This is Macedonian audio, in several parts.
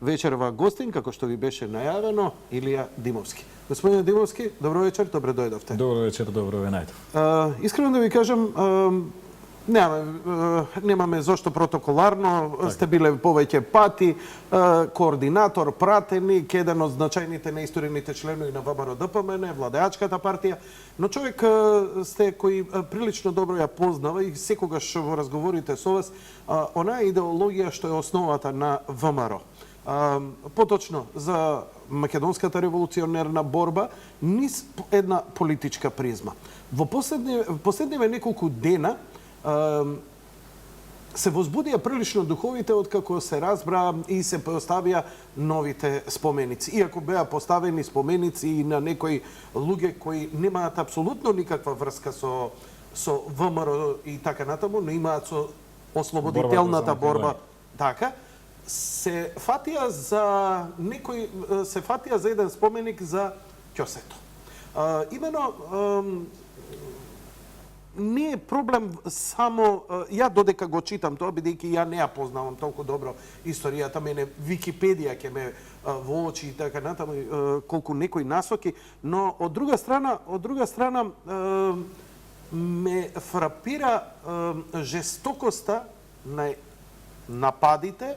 вечерва гостин, како што ви беше најавено, Илија Димовски. Господин Димовски, добро вечер, добре дојдовте. Добро вечер, добро ве најдов. Искрено да ви кажам, немаме зошто протоколарно, сте биле повеќе пати, координатор, пратеник, еден од значајните неисторините членови на ВМРО ДПМН, владеачката партија, но човек сте кој прилично добро ја познава и секогаш во разговорите со вас, онаа идеологија што е основата на ВМРО. Поточно за македонската револуционерна борба низ една политичка призма. Во последниве неколку дена се возбудија прилично духовите откако се разбра и се поставија новите споменици. Иако беа поставени споменици и на некои луѓе кои немаат апсолутно никаква врска со ВМРО и така натаму, но имаат со ослободителната борба, така, се фатија за еден споменик за ќосето. Имено не е проблем само ја додека го читам тоа, бидејќи ја не ја познавам толку добро историјата, мене Википедија ќе ме воочи и така натаму колку некои насоки, но од друга страна ме фрапира жестокоста на нападите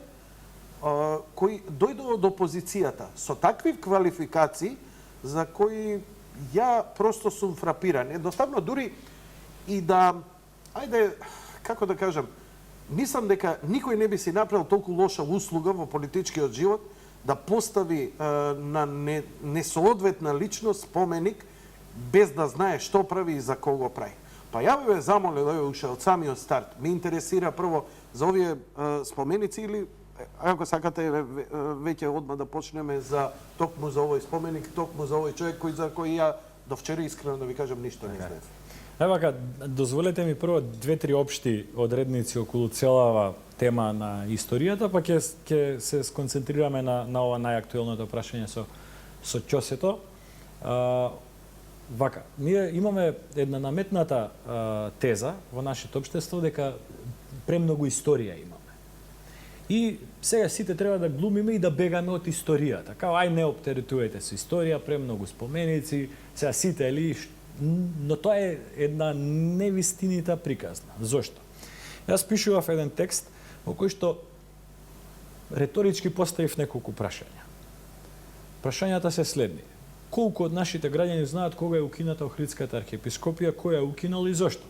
кои дојдоа од опозицијата со такви квалификации за кои ја просто сум фрапиран. Едноставно дури и да, ајде, како да кажам, мислам дека никој не би си направил толку лоша услуга во политичкиот живот да постави на несоодветна личност споменик без да знае што прави и за кого прави. Па ја бе замолил уште од самиот старт. Ме интересира прво за овие споменици или ако сакате веќе одма да почнеме за токму за овој споменик, токму за овој човек за кој ја до вчера искрено да ви кажам ништо не знаев. Ева, дозволете ми прво 2-3 општи одредници околу целава тема на историјата, па ќе се сконцентрираме на ова најактуелното прашање со ќосето. Вака, ние имаме една наметната теза во нашето општество дека премногу историја имаме. И сега сите треба да глумиме и да бегаме од историјата. Као, ај не оптеретувајте со историја, премногу споменици, сега сите или... Но тоа е една невистинита приказна. Зошто? Јас пишував еден текст во кој што реторички поставив неколку прашања. Прашањата се следни. Колку од нашите граѓани знаат кога е укината Охридската архиепископија, кој ја укинал и зошто?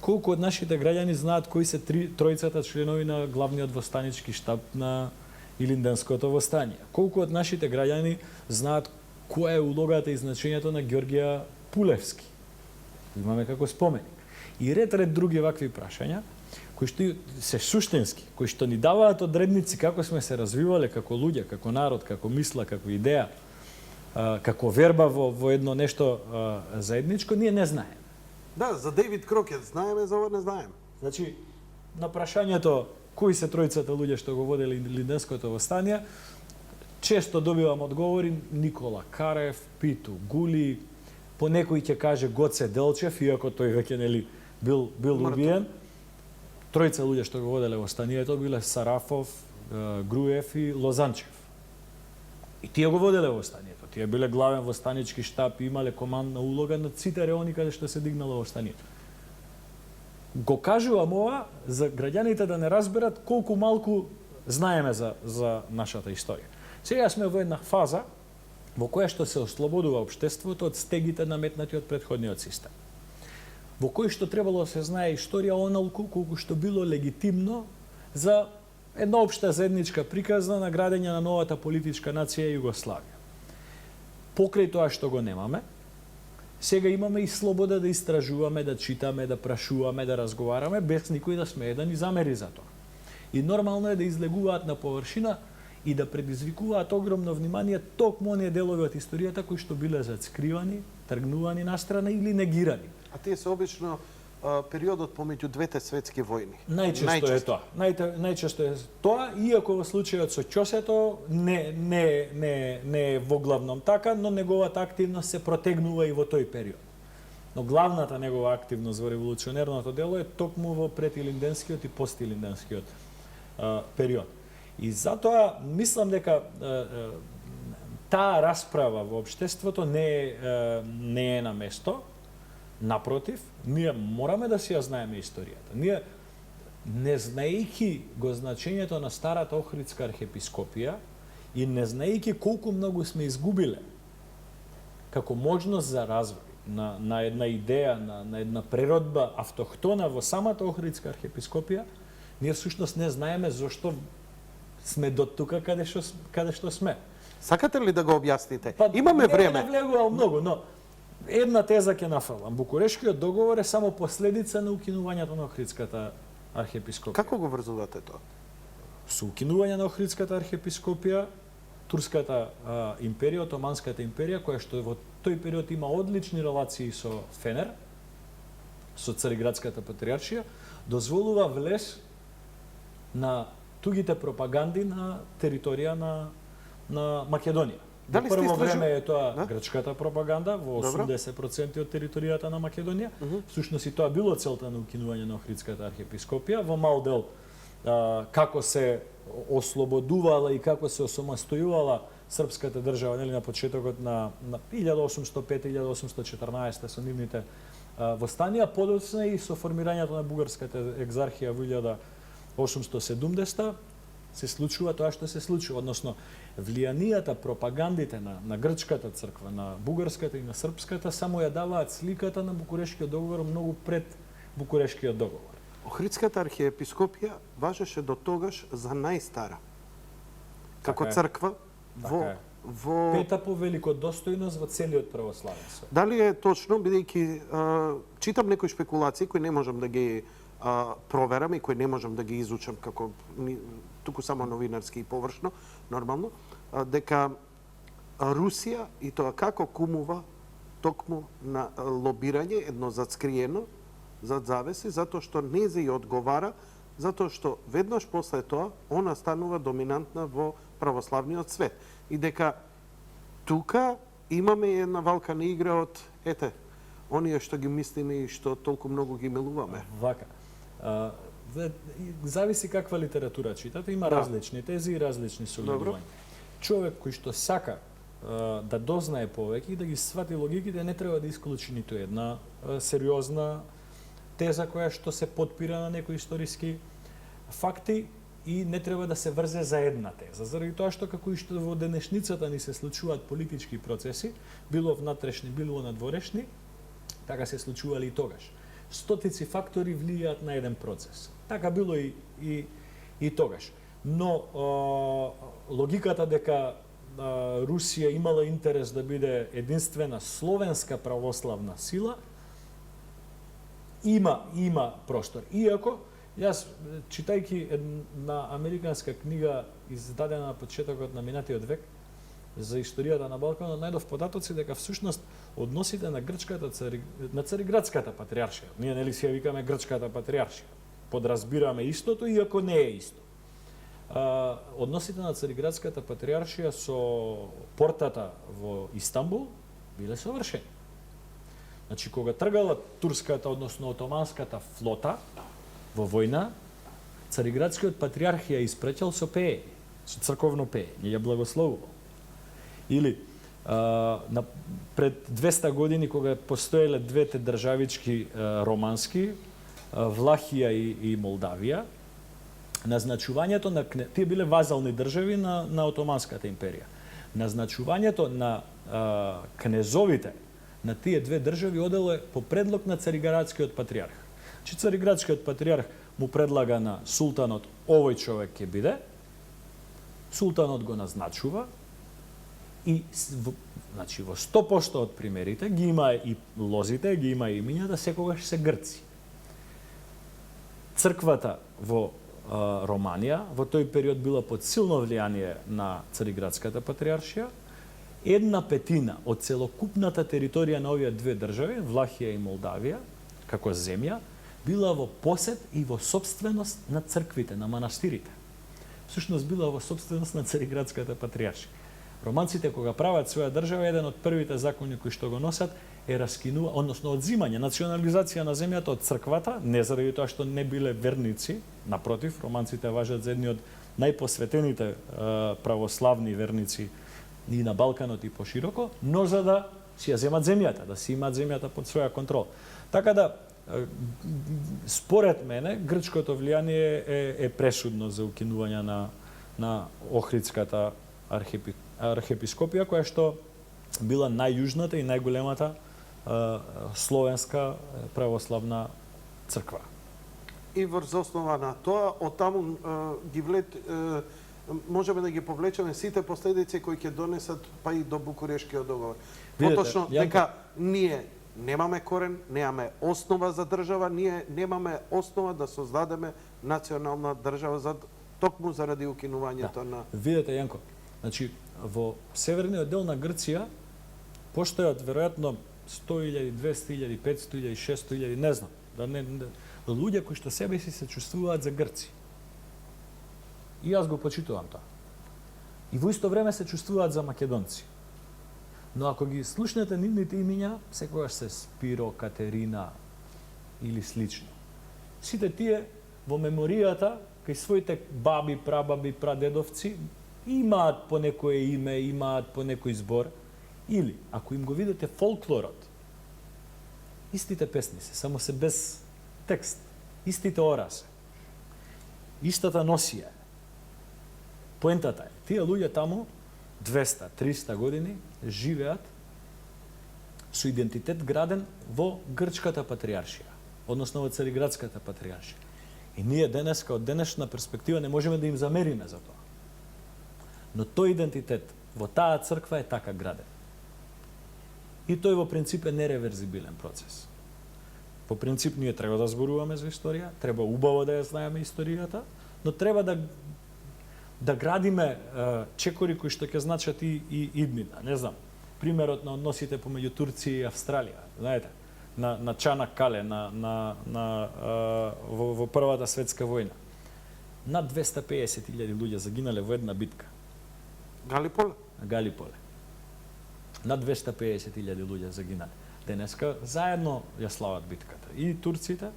Колку од нашите граѓани знаат кои се тројцата членови на главниот востанички штаб на Илинденското востание? Колку од нашите граѓани знаат која е улогата и значењето на Ѓорѓија Пулевски? Имаме како споменик. И ред други вакви прашања, кои што се суштински, кои што ни даваат одредници како сме се развивале како луѓе, како народ, како мисла, како идеја, како верба во едно нешто заедничко, ние не знаеме. Да, за Дейвид Крокет знаеме, за ова не знаеме. Значи, на прашањето кои се тројцата луѓе што го водели Илинденското востание, често добивам одговори Никола Карев, Питу Гули, по некој ќе каже Гоце Делчев, иако тој веќе нели бил убиен. Тројца луѓе што го воделе востанието биле Сарафов, Груев и Лозанчев. И тие го воделе востанието. Тие биле главен востанички штаб и имале командна улога на сите реони каде што се дигнало востанието. Го кажувам ова за граѓаните да не разберат колку малку знаеме за нашата историја. Сега сме во една фаза во која што се ослободува општеството од стегите наметнати од претходниот систем. Во кој што требало да се знае историја онолку колку што било легитимно за една општа заедничка приказна на градење на новата политичка нација Југославија. Покрај тоа што го немаме, сега имаме и слобода да истражуваме, да читаме, да прашуваме, да разговараме, без никој да смее да ни замери за тоа. И нормално е да излегуваат на површина и да предизвикуваат огромно внимание токму оние делови од историјата кои што биле зацкривани, тргнувани настрана или негирани. А тие се обично периодот помеѓу двете светски војни. Најчесто е тоа. Најчесто е тоа, иако во случајот со ќосето не е во главном така, но неговата активност се протегнува и во тој период. Но главната негова активност во револуционерното дело е токму во предилинденскиот и постилинденскиот период. И затоа мислам дека таа расправа во општеството не е на место. Напротив, ние мораме да си ја знаеме историјата. Ние, не знаејќи го значењето на старата Охридска архиепископија и не знаејќи колку многу сме изгубиле како можност за развој на една идеја, на една природба автохтона во самата Охридска архиепископија, ние всушност не знаеме зошто сме до тука каде што сме. Сакате ли да го објасните? Имаме време. Не влегувам многу, но една теза ќе нафрлам. Букурешкиот договор е само последица на укинувањето на Охридската архиепископија. Како го врзувате тоа? Со укинување на Охридската архиепископија, Турската империја, Отоманската империја, која што во тој период има одлични релации со Фенер, со Цариградската патриаршија, дозволува влез на тугите пропаганди на територија на Македонија. Во Дали сте прво истражи- време е тоа Да? грчката пропаганда во Добро. 80% од територијата на Македонија. Всушност и тоа било целта на укинување на Охридската архиепископија. Во мал дел како се ослободувала и како се осамостојувала српската држава, нели, на почетокот на 1805-1814 со нивните востанија, подоцна и со формирањето на бугарската екзархија во 1870 се случува тоа што се случува, односно влијанијата, пропагандите на грчката црква, на бугарската и на српската само ја даваат сликата на Букурешкиот договор многу пред Букурешкиот договор. Охридската архиепископија важеше до тогаш за најстара. Како Така е. црква Така е. во Пета по великодостојност во целиот православен свет. Дали е точно, бидејќи читам некои спекулации кои не можам да ги проверам и кои не можам да ги изучам како туку само новинарски и површно, нормално, дека Русија и тоа како кумува токму на лобирање, едно зацкриено, зад завеси, затоа што не зе ја одговара, затоа што веднаш после тоа она станува доминантна во православниот свет. И дека тука имаме една валкана игра од, оние што ги мислиме и што толку многу ги милуваме. Вака. Зависи каква литература читате, има различни тези и различни согледувања. Човек кој што сака да дознае повеќе и да ги свати логиките, не треба да исклучи ниту една сериозна теза која што се потпира на некои историски факти и не треба да се врзе за една теза. Заради тоа што како и што во денешницата ни се случуваат политички процеси, било внатрешни, било надворешни, така се случували и тогаш. Стотици фактори влијаат на еден процес. Така било и тогаш. Но логиката дека Русија имала интерес да биде единствена словенска православна сила, има простор. Иако, јас, читајќи една американска книга издадена на почетокот на минатиот век за историјата на Балканот, најдов податоци дека всушност односите на на Цариградската патриаршија, ние нели си ја викаме грчката патриаршија, подразбираме истото, иако не е исто. Односите на Цариградската патриаршија со портата во Истанбул биле совршени. Значи, кога тргала турската, односно отоманската флота во војна, Цариградскиот патриарх ја испреќал со пеење, со црковно пеење, ја благословувал. Или пред 200 години, кога постоеле двете државички романски, Влахија и Молдавија, назначувањето на тие биле вазални држави на Отоманската империја. Назначувањето на кнезовите на тие две држави одело по предлог на Цариградскиот патриарх. Че Цариградскиот патриарх му предлага на султанот овој човек ќе биде, султанот го назначува и значи во 100% од примерите ги има и лозите, ги има и имињата, секогаш се грци. Црквата во Романија во тој период била под силно влијание на Цариградската патриаршија. 1/5 од целокупната територија на овие две држави, Влахија и Молдавија, како земја, била во посед и во собственост на црквите, на манастирите. Всушност била во собственост на Цариградската патриаршија. Романците кога прават своја држава, еден од првите закони кои што го носат е раскинува, односно одзимање, национализација на земјата од црквата, не заради тоа што не биле верници, напротив, романците важат за едни од најпосветените православни верници и на Балканот и пошироко, но за да си ја земат земјата, да си имаат земјата под своја контрол. Така да, според мене, грчкото влијание е пресудно за укинување на Охридската архиепископија, која што била најјужната и најголемата словенска православна црква. И врз основа на тоа, оттаму можеме да ги повлечеме сите последици кои ќе донесат па и до Букурешкиот договор. Поточно дека ние немаме корен, немаме основа за држава, ние немаме основа да создадеме национална држава токму заради укинувањето на... Видете, Јанко, значи, во северниот дел на Грција постојат веројатно 100.000, 200.000, 500.000, 600.000, не знам, луѓе кои што себе си се чувствуваат за грци. И јас го почитувам тоа. И во исто време се чувствуваат за македонци. Но ако ги слушнете нивните имиња, секогаш се Спиро, Катерина или слично. Сите тие во меморијата кај своите баби, прабаби, прадедовци имаат по некое име, имаат по некој збор. Или, ако им го видите фолклорот, истите песни се, само се без текст, истите орасе, истата носија. Поентата е, тие луѓе таму 200, 300 години живеат со идентитет граден во Грчката патријаршија, односно во Цариградската патријаршија. И ние денеска, од денешна перспектива, не можеме да им замериме за тоа. Но тој идентитет во таа црква е така граден. И тој во принцип е нереверзибилен процес. По принцип ние треба да зборуваме за историја, треба убаво да ја знаеме историјата, но треба да градиме чекори кои што ќе значат и иднина. Не знам, примерот на односите помеѓу Турција и Австралија, знаете, на Чанак Кале, во Првата светска војна. Над 250.000 луѓе загинале во една битка. Галиполе. Над 250.000 луѓе загинале. Денеска заедно ја слават битката. И турците,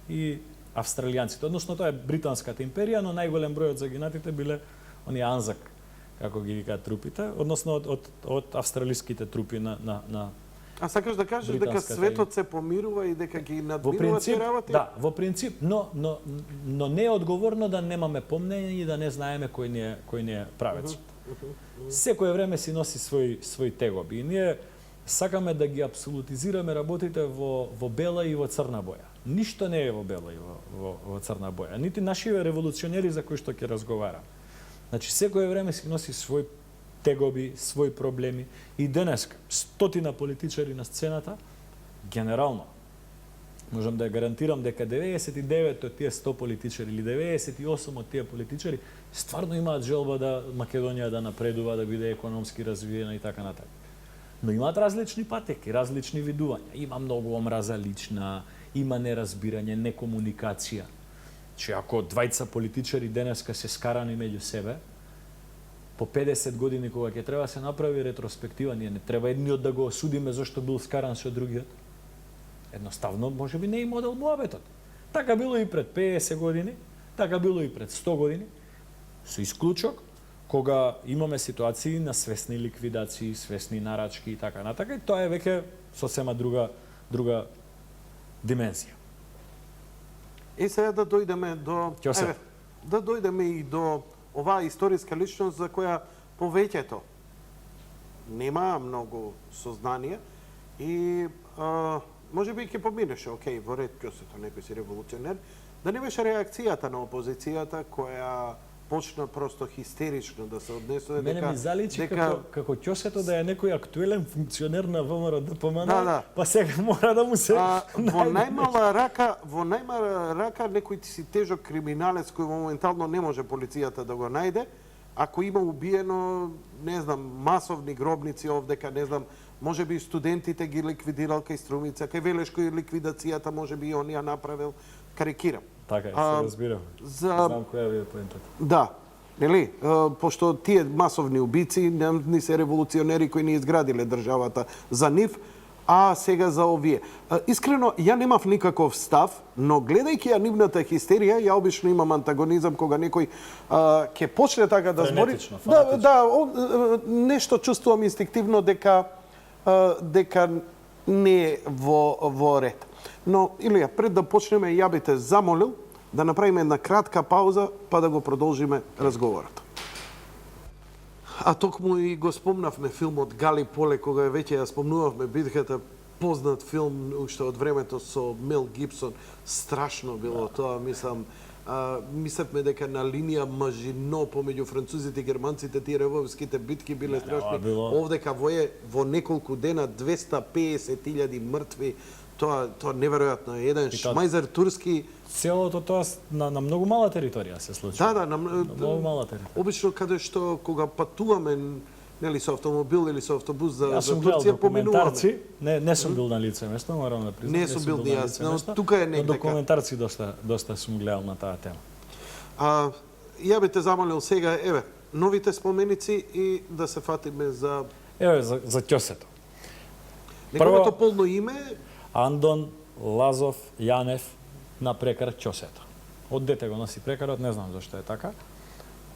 и австралијанците. Односно, тоа е Британската империја, но најголем број од загинатите биле оние Анзак, како ги викаат трупите, односно од австралиските трупи на А сакаш да кажеш дека светот се помирува и дека ги надмирува тие работи? Да, во принцип, но не е одговорно да немаме помнење и да не знаеме кој ни е правецот. Секое време си носи свој тегоби. И ние сакаме да ги абсолютизираме работите во бела и во црна боја. Ништо не е во бела и во црна боја. Нити нашиве револуционери за кои што ќе разговарам. Значи, секое време си носи свој тегоби, своји проблеми. И денеска, 100 политичари на сцената, генерално, можам да ја гарантирам дека 99 од тие 100 политичари или 98 од тие политичари стварно имаат желба да Македонија да напредува, да биде економски развиена и така натаму. Но имаат различни патеки, различни видувања. Има многу омраза лична, има неразбирање, некомуникација. Че ако двајца политичари денеска се скарани меѓу себе, по 50 години кога ќе треба се направи ретроспектива, ние не треба едниот да го осудиме зашто бил скаран со другиот. Едноставно, можеби не им одел муабетот. Така било и пред 50 години, така било и пред 100 години, со исклучок, кога имаме ситуации на свесни ликвидации, свесни нарачки и така натака, и тоа е веќе сосема друга димензија. И сега да дојдеме да дојдеме и до оваа историска личност за која повеќето нема многу сознание и може би ќе поминеше, окей, во ред Ќосето, некој си револуционер, да не беше реакцијата на опозицијата која почна просто хистерично да се однесува дека... Мене ми заличи како Ќосето да е некој актуелен функционер на ВМРО ДПМН, па сега мора да му се... Во најмала рака некој си тежок криминалец кој моментално не може полицијата да го најде, ако има убиено, не знам, масовни гробници овдека, не знам, може би студентите ги ликвидирал кај Струмица, кај Велешко и ликвидацијата може би он ја направил, карикирам. Така е, се разбирам. Знам која ви е поентата. Да, нели? Пошто тие масовни убици не се револуционери кои не изградиле државата за нив, А сега за овие. Искрено, ја немав никаков став, но гледајќи ја нивната хистерија, ја обично имам антагонизам кога некој ќе почне така да збори. Френетично, Нешто чувствувам инстинктивно дека не е во ред. Но, Илија, пред да почнеме, ја би те замолил да направиме една кратка пауза, па да го продолжиме разговорот. А токму и го спомнавме филмот Гали Поле, кога веќе ја спомнувавме битката, познат филм уште од времето со Мел Гибсон. Страшно било тоа, мислевме дека на линија мажино помеѓу французите и германците тие револските битки биле страшни. Овдека во неколку дена 250.000 мртви. Тоа неверојатно е. Еден шмајзер турски. Целото тоа на многу мала територија се случува. На многу мала територија. Обично каде што кога патуваме нели со автомобил или со автобус за Турција Турција поминуваме. Не сум бил на лице место, морам да признам. Не сум бил ни јас, но тука е некаде. Документарци доста сум гледал на таа тема. Ја би те замолил сега, новите споменици и да се фатиме за за ќосето. Неговото полно име Андон Лазов Јанев на прекар ќосето. Од дете го носи прекарот, не знам зашто е така.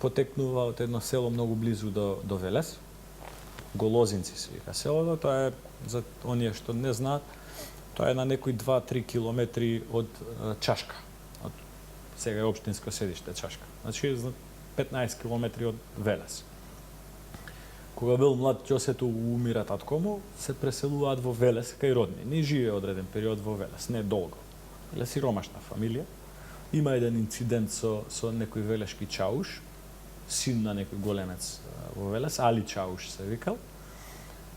Потекнува од едно село многу близу до Велес. Голозинци се вика селото, тоа е за оние што не знаат, тоа е на некои 2-3 километри од Чашка. Од сега е општинско седиште Чашка. Значи 15 километри од Велес. Кога бил млад ќосето умира татко му, се преселуваат во Велес кај родни. Не живее одреден период во Велес, не долго. Или сиромашна фамилија. Има еден инцидент со некој велешки чауш, син на некој големец во Велес, Али Чауш се викал.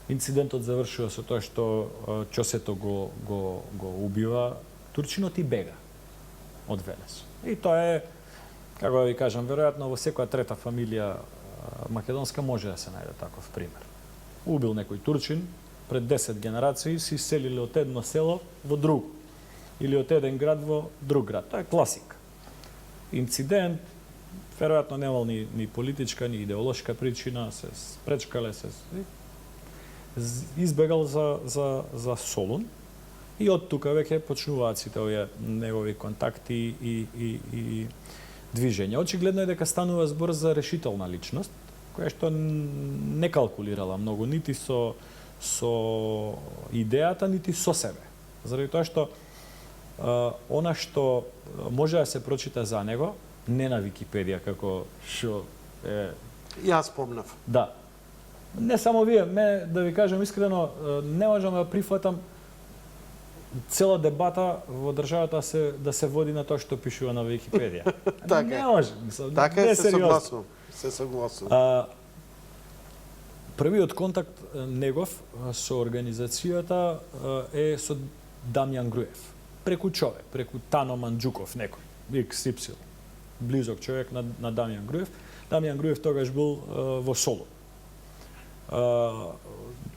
Инцидентот завршува со тоа што ќосето го убива турчинот и бега од Велес. И тоа е, како да ви кажам, веројатно во секоја трета фамилија македонска може да се најде таков пример. Убил некој турчин, пред 10 генерации се иселиле од едно село во друго или од еден град во друг град. Тоа е класика. Инцидент, веројатно немал ни политичка, ни идеолошка причина, се спречкале, избегал за Солун и од тука веќе почнуваат сите овие негови контакти и движење. Очигледно е дека станува збор за решителна личност, која што не калкулирала многу нити со идејата, нити со себе. Заради тоа што она што може да се прочита за него, не на Википедија како што е... Јас спомнав. Да. Не само вие, да ви кажам искрено, не можам да прифатам цела дебата во државата да се води на тоа што пишува на Википедија. Не може. Така е, се согласувам. Првиот контакт негов со организацијата е со Дамјан Груев. Преку човек, преку Тано Манџуков, некој, XY, близок човек на Дамјан Груев. Дамјан Груев тогаш бил во Солун.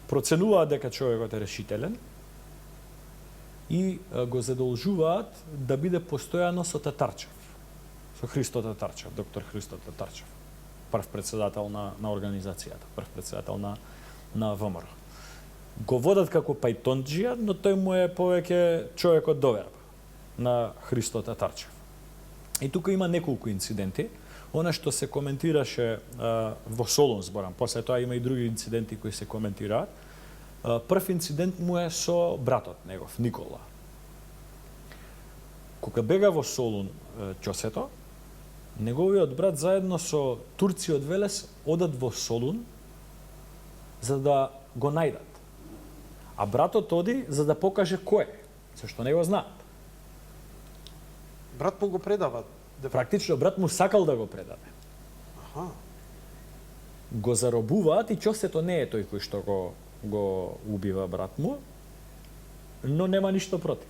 Проценуваат дека човекот е решителен и го задолжуваат да биде постојано со Татарчев, со Христо Татарчев, доктор Христо Татарчев, прв председател на организацијата, прв председател на ВМРО. Го водат како пајтонџија, но тој му е повеќе човек од доверба на Христо Татарчев. И тука има неколку инциденти. Она што се коментираше во Солун, зборам, после тоа има и други инциденти кои се коментираат. Прв инцидент му е со братот негов, Никола. Кога бега во Солун ќосето, неговиот брат заедно со турци од Велес одат во Солун за да го најдат. А братот оди за да покаже кој е, зашто не го знаат. Брат му го предава. Практично брат му сакал да го предаде. Го заробуваат и ќосето не е тој кој што го убива брат му, но нема ништо против.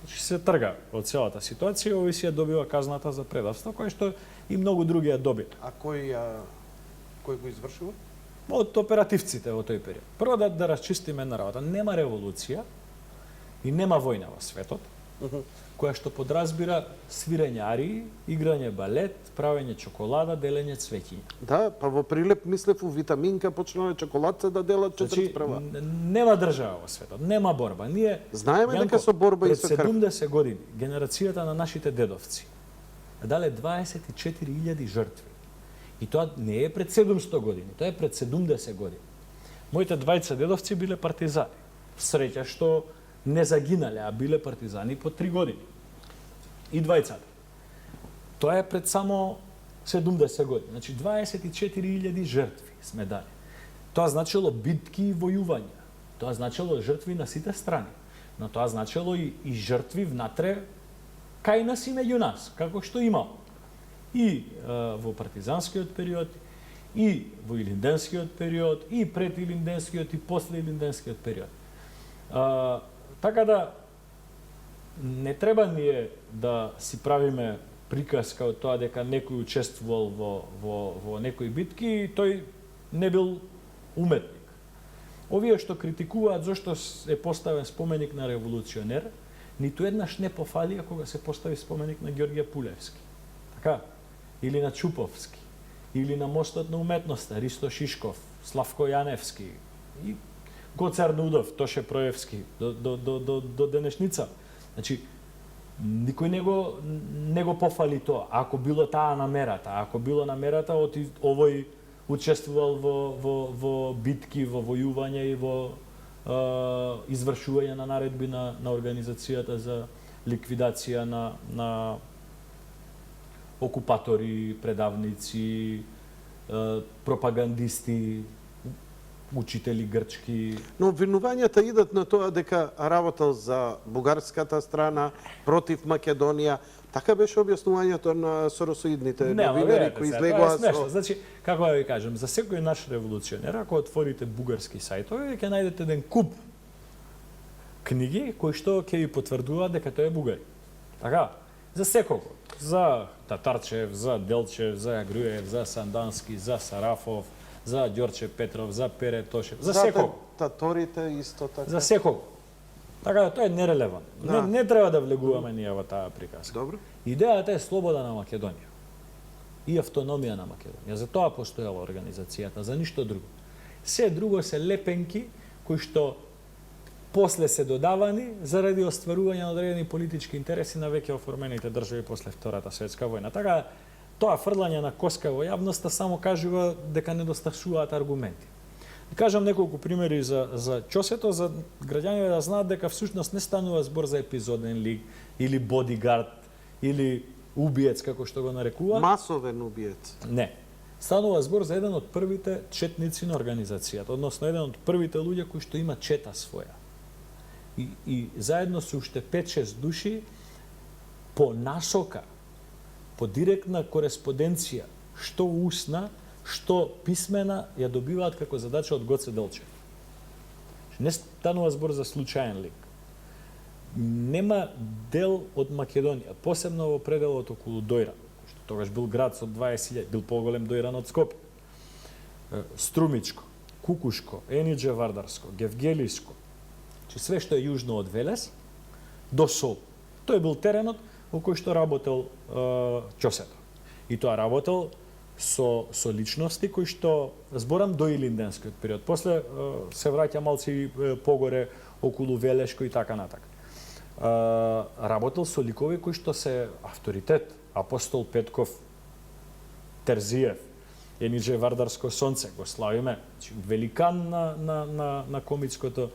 Значи се трга од целата ситуација, овој си ја добива казната за предавство, кој што и многу други ја добија. А кој го извршува? Од оперативците во тој период. Прво да расчистиме една работа. Нема револуција и нема војна во светот. која што подразбира свирење арии, играње балет, правење чоколада, делење цвеќиња. Да, па во Прилеп мислев у витаминка почнаа чоколадце да делат 41. Нема држава во светот, нема борба. Ние Знаеме Јанко, дека со борба и пред со крв. 70 години генерацијата на нашите дедовци дале 24.000 жртви. И тоа не е пред 700 години, тоа е пред 70 години. Моите двајца дедовци биле партизани. Среќа што не загинале, а биле партизани по 3 години. И двајцата. Тоа е пред само 70 години. Значи 24.000 жртви сме дали. Тоа значило битки и војувања. Тоа значило жртви на сите страни. Но тоа значило и жртви внатре кај нас и меѓу нас, како што имало. И во партизанскиот период, и во илинденскиот период, и пред илинденскиот и после илинденскиот период. Така да не треба ние да си правиме приказка од тоа дека некој учествувал во некои битки и тој не бил уметник. Овие што критикуваат зошто е поставен споменик на револуционер, ниту еднаш не пофалија кога се постави споменик на Ѓорѓе Пулевски. Така? Или на Чуповски, или на Мостот на уметноста, Ристо Шишков, Славко Јаневски, и Гоцар Нудов, Тоше Проевски, до денешница. Значи, никој не го пофали тоа. Ако било таа намерата, ако било намерата, овој учествувал во битки, во војување и во извршување на наредби на организацијата за ликвидација на окупатори, предавници, пропагандисти, учители грчки. Но обвинувањата идат на тоа дека работел за бугарската страна, против Македонија. Така беше објаснувањето на соросоидните новинари кои излегоа со... Значи, како да ви кажем, за секој наш револуционер, ако отворите бугарски сајтови, ќе најдете еден куп книги кои што ќе ви потврдуваат дека тој е бугари. Така? За секого. За Татарчев, за Делчев, за Груев, за Сандански, за Сарафов, за Ѓорче Петров, за Пере Тошев, за секого. Таторите исто така. За секого. Така да тоа е нерелевантно. Да. Не треба да влегуваме ние во таа приказка. Добро. Идејата е слобода на Македонија и автономија на Македонија. За тоа постојала организацијата, за ништо друго. Се друго се лепенки кои што после се додавани заради остварување на одредени политички интереси на веќе оформените држави после Втората светска војна. Така тоа фрлање на коска во јавноста само кажува дека недостасуваат аргументи. Кажам неколку примери за Ќосето, за граѓаните да знаат дека всушност не станува збор за епизоден лик или бодигард или убиец како што го нарекува. Масовен убиец. Не. Станува збор за еден од првите четници на организацијата, односно еден од првите луѓе кои што има чета своја. И заедно со уште 5-6 души по насока, по директна кореспонденција, што усна, што писмена, ја добиваат како задача од Гоце Делчев. Не станува збор за случаен лик. Нема дел од Македонија, посебно во пределот околу Дојран, што тогаш бил град со 20.000, бил поголем Дојран од Скопје. Струмичко, Кукушко, Енидже Вардарско, Гевгелиско, че све што е јужно од Велес до Сол. Тој бил теренот во кој што работел Ќосето. И тоа работел со личности кои што зборам до илинденскиот период. После се враќа малци погоре околу Велешко и така натака. Работел со ликови кои што се авторитет. Апостол Петков, Терзиев, Енидже Вардарско сонце, го славиме. Великан на комицкото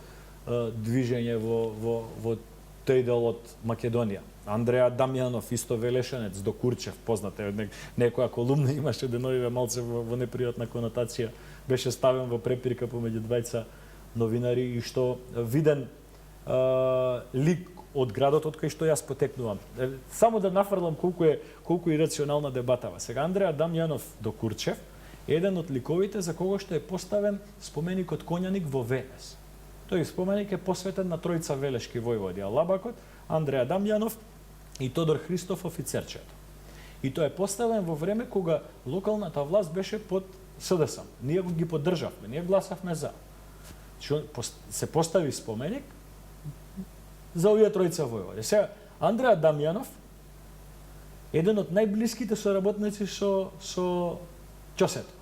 движење во тој дел од Македонија. Андреа Дамјанов, исто велешенец, до Курчев, познат е, некоја колумна имаше деновиве малце во непријатна конотација, беше ставен во препирка помеѓу двајца новинари и што виден лик од градот од кај што јас потекнувам. Само да нафрлам колку е рационална дебатава. Сега Андреа Дамјанов до Курчев е еден од ликовите за кого што е поставен споменикот Коњаник во Велес. Тој споменик е посветен на тројца велешки војводи, Алабакот, Андреа Дамјанов и Тодор Христов офицерчето. И тоа е поставен во време кога локалната власт беше под СДСМ. Ние ги поддржавме, ние гласавме за. Се постави споменик за овие тројца војводи. Сега, Андреа Дамјанов, еден од најблиските соработници со Ќосето.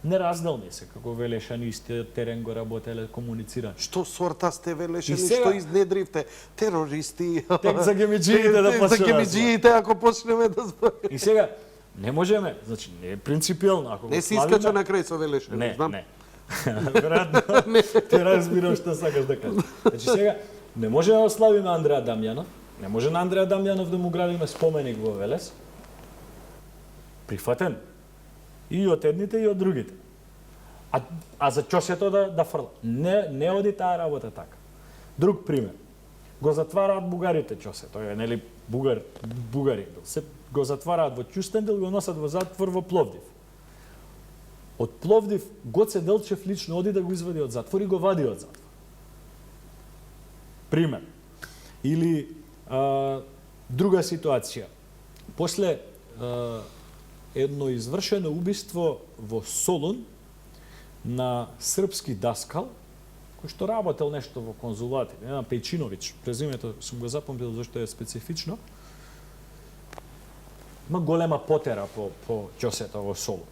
Неразделни се, како велеше, на истиот терен го работеле, комуницира. Што сорта сте велеше, И сега- што изнедривте? Терористи. Тек за гемиџиите да За почнеме. гемиџиите, ако почнеме да збориме. И сега, не можеме, значи, не е принципиелно. Ако Не го си славиме- искача на крај со велеше, Не, знам. не. Веројатно, ти разбираш што сакаш да кажеш. Значи сега, не може да ославиме Андреа Дамјанов, не може на Андреа Дамјанов да му градиме споменик во Велес. Прифатен. И од едните и од другите. А за Ќосето да фрла. Не оди таа работа така. Друг пример. Го затвараат бугарите Ќосе. Тој е, нели, бугари. Се го затвараат во Ќустендил, го носат во затвор во Пловдив. Од Пловдив Гоце Делчев лично оди да го извади од затвор и го вади од затвор. Пример. Или друга ситуација. После едно извршено убиство во Солун на српски даскал, кој што работел нешто во конзулати, Nenad Pejčinović, презимето сум го запомнил зашто е специфично, има голема потера по Ќосето во Солун.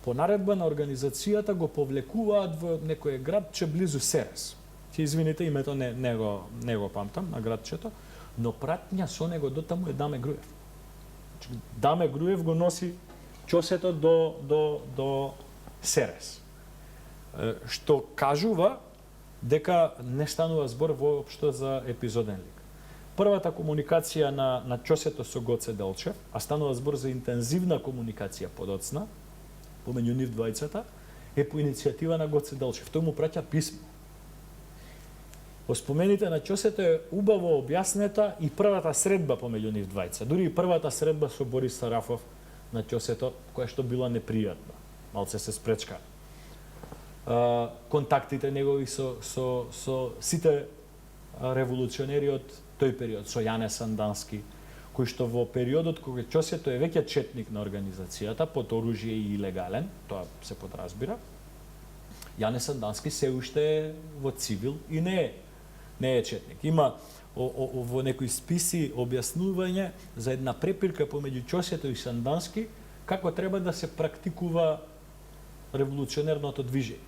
По наредба на организацијата го повлекуваат во некој градче близу Серес. Ќе извините, името не го памтам на градчето, но пратња со него дотаму е Даме Груев. Значи, Даме Груев го носи Ќосето до Серес. Што кажува дека не станува збор воопшто за епизоден лик. Првата комуникација на Ќосето со Гоце Делчев, а станува збор за интензивна комуникација подоцна, помеѓу нив двајцата, е по иницијатива на Гоце Делчев. Тој му праќа писмо. Во спомените на Ќосето е убаво објаснета и првата средба помеѓу нив двајца. Дури и првата средба со Борис Сарафов на Ќосето, која што била непријатна. Малце се спречка. Контактите негови со сите револуционери од тој период, со Јане Сандански, кој што во периодот кога Ќосето е веќе четник на организацијата, под оружје и илегален, тоа се подразбира, Јане Сандански се уште е во цивил и не е четник. Има во некои списи објаснување за една препирка помеѓу Ќосето и Сандански како треба да се практикува револуционерното движење.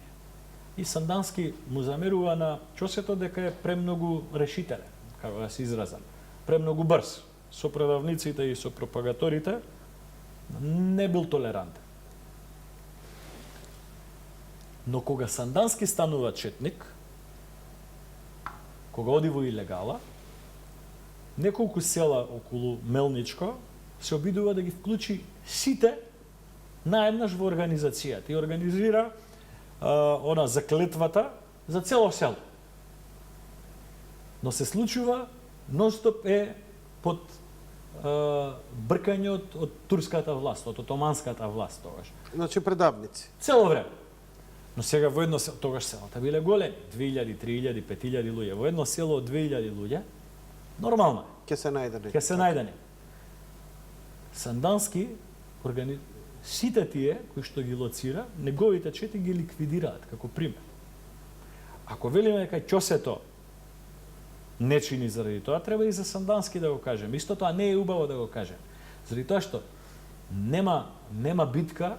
И Сандански му замерува на Ќосето дека е премногу решителен, како да се изразам, премногу брз. Со предавниците и со пропагаторите не бил толерантен. Но кога Сандански станува четник, кога оди во илегала, неколку села околу Мелничко се обидува да ги вклучи сите наеднаш во организацијата и организира она заклетвата за цело село. Но се случува, нонстоп е под бркање од турската власт, од отоманската власт тогаш. Значи предавници. Цело време. Но сега во едно село, тогаш селата биле големи, 2000, 3000, 5000 луѓе. Во едно село од 2000 луѓе, нормално е. Ќе се најдене. Ќе се најдене. Сандански сите тие кои што ги лоцира, неговите чети ги ликвидираат како пример. Ако велиме дека Ќосето не чини заради тоа, треба и за Сандански да го кажем. Исто тоа не е убаво да го кажем. Заради тоа што нема битка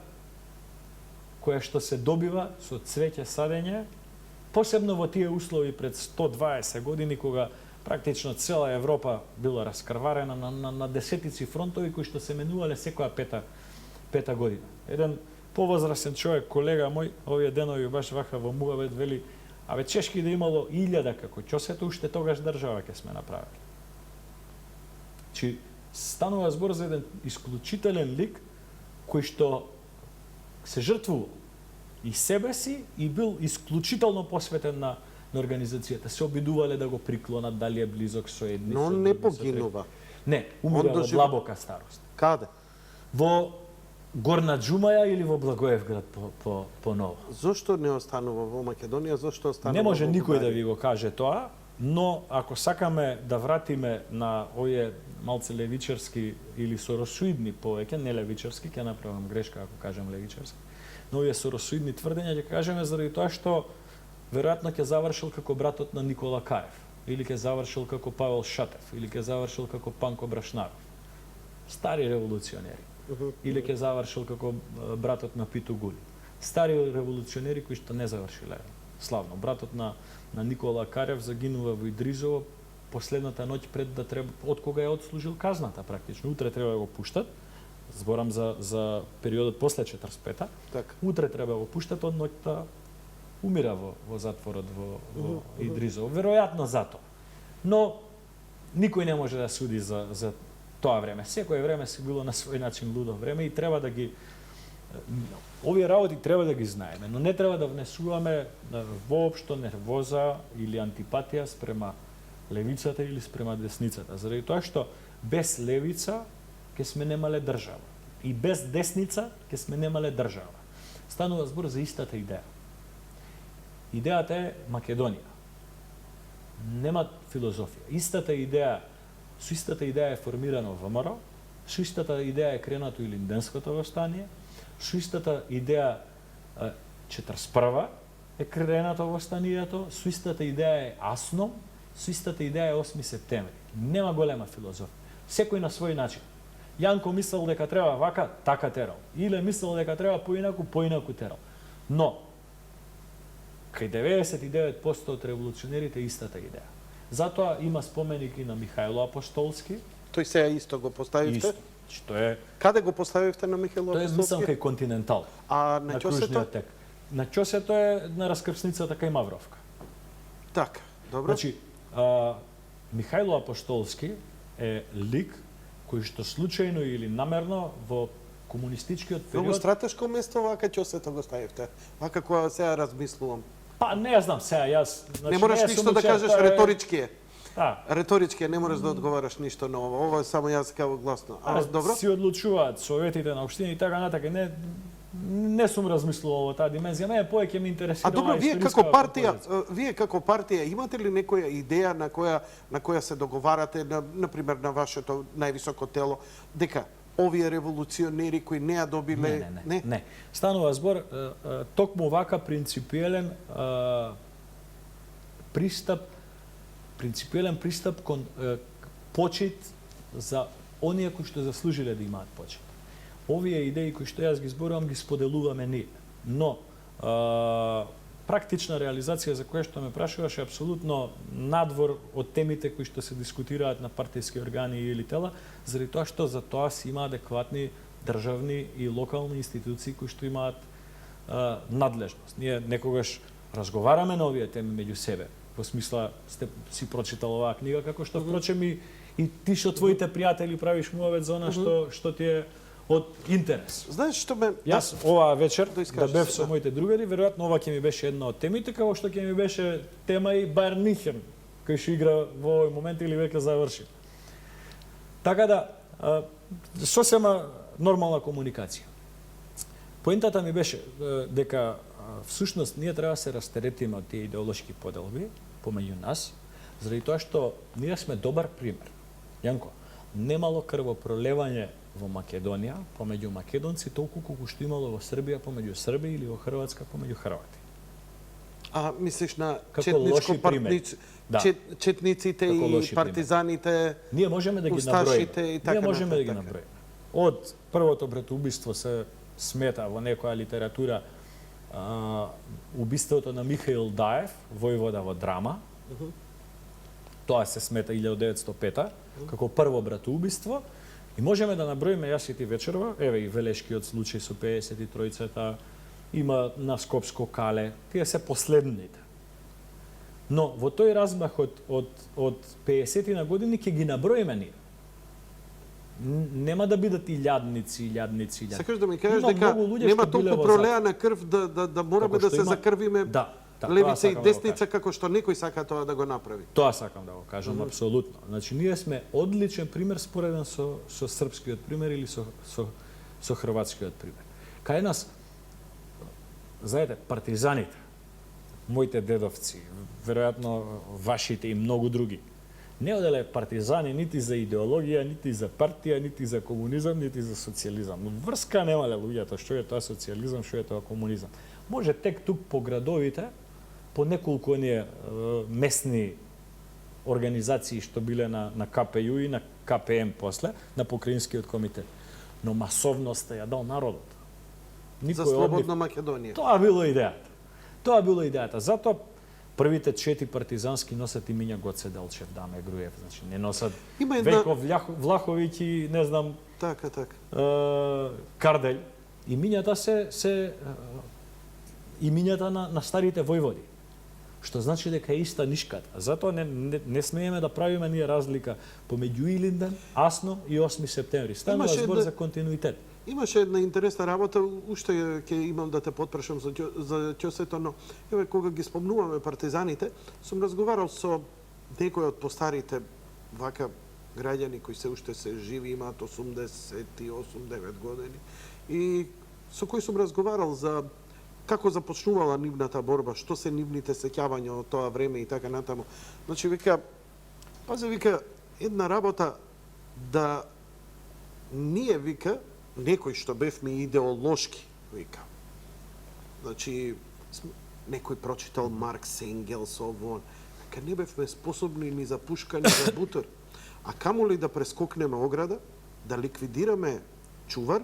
која што се добива со цвеќе садење, посебно во тие услови пред 120 години кога практично цела Европа била раскрварена на десетици фронтови кои што се менувале секоја пета година. Еден повозрасен човек, колега мој, овие денови баш вака во муавет вели, абе Чешки да имало 1000 како Ќосето, уште тогаш држава ќе сме направили. Чи станува збор за еден исклучителен лик кој што се жртвувал и себе си и бил исклучително посветен на организацијата. Се обидувале да го приклонат дали е близок со едни. Но со не други, со погинува. трети. Не, умира во длабока старост. Каде? Во Горна Џумаја или во Благоевград по ново. Зошто не останува во Македонија? Зошто останува? Не може во никој да Бугарија? ви го каже тоа, но ако сакаме да вратиме на овие малце левичарски или соросуидни повеќе, не левичарски, ќе направам грешка ако кажам левичарски, но овие соросуидни тврдења ќе кажеме заради тоа што веројатно ќе завршил како братот на Никола Карев. или ќе завршил како Павел Шатев, или ќе завршил како Панко Брашнаров. Стари револуционери. Или ќе завршил како братот на Питу Гули. Стари револуционери кои што не завршиле славно. Братот на Никола Карев загинува во Идризово последната ноќ пред да треба, од кога ја одслужил казната практично. Утре треба да го пуштат. Зборам за периодот после 45-та. Така. Утре треба да го пуштат, од ноќта умира во затворот во Идризово. Веројатно затоа. Но никој не може да суди за тоа време. Секое време си било на свој начин лудо време и треба да ги овие работи треба да ги знаеме, но не треба да внесуваме воопшто нервоза или антипатија спрема левицата или спрема десницата, заради тоа што без левица ќе сме немале држава и без десница ќе сме немале држава. Станува збор за истата идеја. Идејата е Македонија. Нема филозофија. Со истата идеја е формирано ВМРО, со истата идеја е кренато и Линденското восстание, со истата идеја 41 е кренато восстанието, со истата идеја е АСНОМ, со истата идеја е 8 септември. Нема голема филозофија. Секој на свој начин. Јанко мислел дека треба вака, така терал. Иле мислел дека треба поинаку терал. Но кај 99% од револуционерите е истата идеја. Затоа има споменик и на Михајло Апостолски. Тој сега исто го поставивте? Исто, што е... Каде го поставивте на Михајло Тој е мислам Апостолски? кај Континентал. А на на ќосето? кружниот тек. На ќосето е на раскрсницата кај Мавровка. Така, добро. Значи, Михајло Апостолски е лик кој што случајно или намерно во комунистичкиот Многу период... стратешко место вака ќосето го ставивте. Вака кога сега размислувам. Па не знам сега, јас... Значи, Не мораш е ништо да случај, кажеш, тоа е- реторички е. Да. Реторички е, не мораш да одговараш ништо на ова. Ова е само ја кажа гласно. А, добро? Си одлучуваат советите на општини и така натака. Не сум размислувал во таа димензија. Мене повеќе ме интересира. А добро, оваа вие историска композиција. вие како партија имате ли некоја идеја на која се договарате, на пример на вашето највисоко тело, дека овие револуционери кои не ја добиле... Не. Станува збор токму вака принципиелен пристап кон почит за оние кои што заслужиле да имаат почит. Овие идеи кои што јас ги зборувам ги споделуваме ние. Но практична реализација за која што ме прашуваш е апсолутно надвор од темите кои што се дискутираат на партиски органи или тела, заради тоа што за тоа си има адекватни државни и локални институции кои што имаат надлежност. Ние некогаш разговараме на овие теми меѓу себе. Во смисла, сте си прочитал оваа книга, како што впрочем и ти што твоите пријатели правиш муавет за она што ти е од интерес. Знаеш што ме... Јас оваа вечер Да да искажеш бев се, со моите другари, веројатно ова ќе ми беше една од темите, како што ќе ми беше тема и Бајерн Мюнхен, кој што игра во овој момент или веќе заврши. Така да, сосема нормална комуникација. Поентата ми беше дека всушност ние треба да се растеретиме од тие идеолошки поделби помеѓу нас, заради тоа што ние сме добар пример. Јанко, немало крвопролевање во Македонија помеѓу македонци толку колку што имало во Србија помеѓу Срби или во Хрватска помеѓу Хрвати. А мислиш на Како лоши примери. Да. Четниците Како и лоши партизаните, Ние можеме да ги усташите наброиме. и така Ние можеме да ги нататък. наброиме. Од првото братоубиство се смета во некоја литература убиството на Михаил Даев, војвода во Драма. Тоа се смета 1905 како прво братоубиство. И можеме да наброиме јас и ти вечерва, еве и Велешкиот случај со 53-цата, има на Скопско кале, тие се последните. Но во тој размах од 50 на години ќе ги наброиме ние. Нема да бидат илјадници. Сакаш да ми кажеш Има дека многу луѓе нема што биле толку во пролеана крв да мораме Како да што се има- закрвиме Да, тоа левица и сакам да го десница кажам. како што некој сака тоа да го направи. Тоа сакам да го кажам апсолутно. Значи ние сме одличен пример спореден со српскиот пример или со хрватскиот пример. Кај нас, знаете, партизаните, моите дедовци, веројатно вашите и многу други, не оделе партизани нити за идеологија, нити за партија, нити за комунизам, нити за социјализам. Но врска немале луѓето што е тоа социјализам, што е тоа комунизам. Може тек тук по градовите, по неколку оние местни организации што биле на КПЮ и на КПМ после, на Покраинскиот комитет. Но масовноста ја дал народот. За Никој од слободна нив- Македонија. Тоа било идејата. Тоа било идејата. Затоа првите 4 партизански носат имиња Гоце Делчев, Даме Груев, значи не носат Има една- Вејко Влаховиќ и не знам Така, така. Карделј. Имињата се имињата на старите војводи. Што значи дека е иста нишката. Затоа не смееме да правиме ние разлика помеѓу Илинден, Асно и 8 септември. Станува Имаше збор една- за континуитет. Имаше една интересна работа, уште ќе имам да те потпрашам за ќосето, но еве кога ги спомнуваме партизаните, сум разговарал со некои од постарите вака граѓани кои се уште се живи, имаат 88-9 години и со кои сум разговарал за како започнувала нивната борба, што се нивните сеќавања од тоа време и така натаму. Значи вика, пази вика, една работа да ние вика некој што бевме идеолошки, вика. Значи некој прочитал Маркс, Енгелс, ово, дека не бевме способни ни за пушка, ни за бутер. А камоли да прескокнеме ограда, да ликвидираме чувар,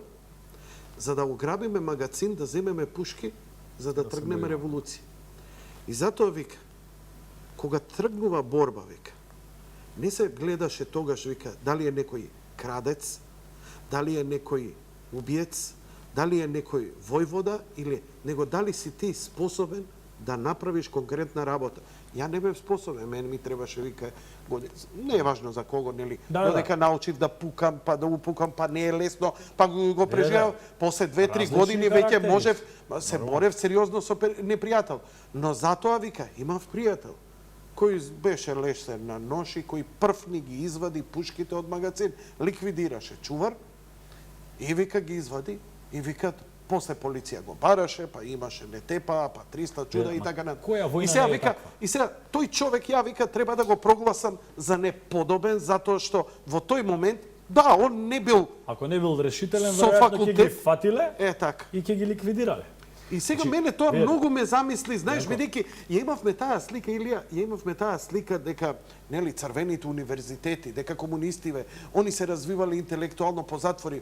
за да ограбиме магазин, да земеме пушки, за да тргнеме револуција. И затоа вика, кога тргнува борба, вика, не се гледаше тогаш, вика, дали е некој крадец, дали е некој убиец, дали е некој војвода, или него дали си ти способен да направиш конкретна работа. Ја не бев способен, мене ми требаше, вика, година. Не е важно за кого, нели? Додека научив да пукам, па да упукам, па не е лесно, па го преживеав. После 2-3 Различни години веќе карактери. можев, се борев сериозно со непријател. Но затоа, вика, имав пријател кој беше лешен на ноши, кој првни ги извади пушките од магазин, ликвидираше чувар и вика ги извади и вика после полиција го бараше, па имаше нетепа, па 300 чуда и така натаму. Која војна И сега не е вика, таква? и сега тој човек ја вика треба да го прогласам за неподобен затоа што во тој момент да, он не бил Ако не бил решителен, Со веројатно ќе ги факултет. фатиле така. и ќе ги ликвидирале. И сега Значи, мене тоа видете. многу ме замисли, знаеш, Јако. бидејќи ја имавме таа слика, Илија, ја имавме таа слика дека, нели, црвените универзитети, дека комунистиве, они се развивале интелектуално по затвори.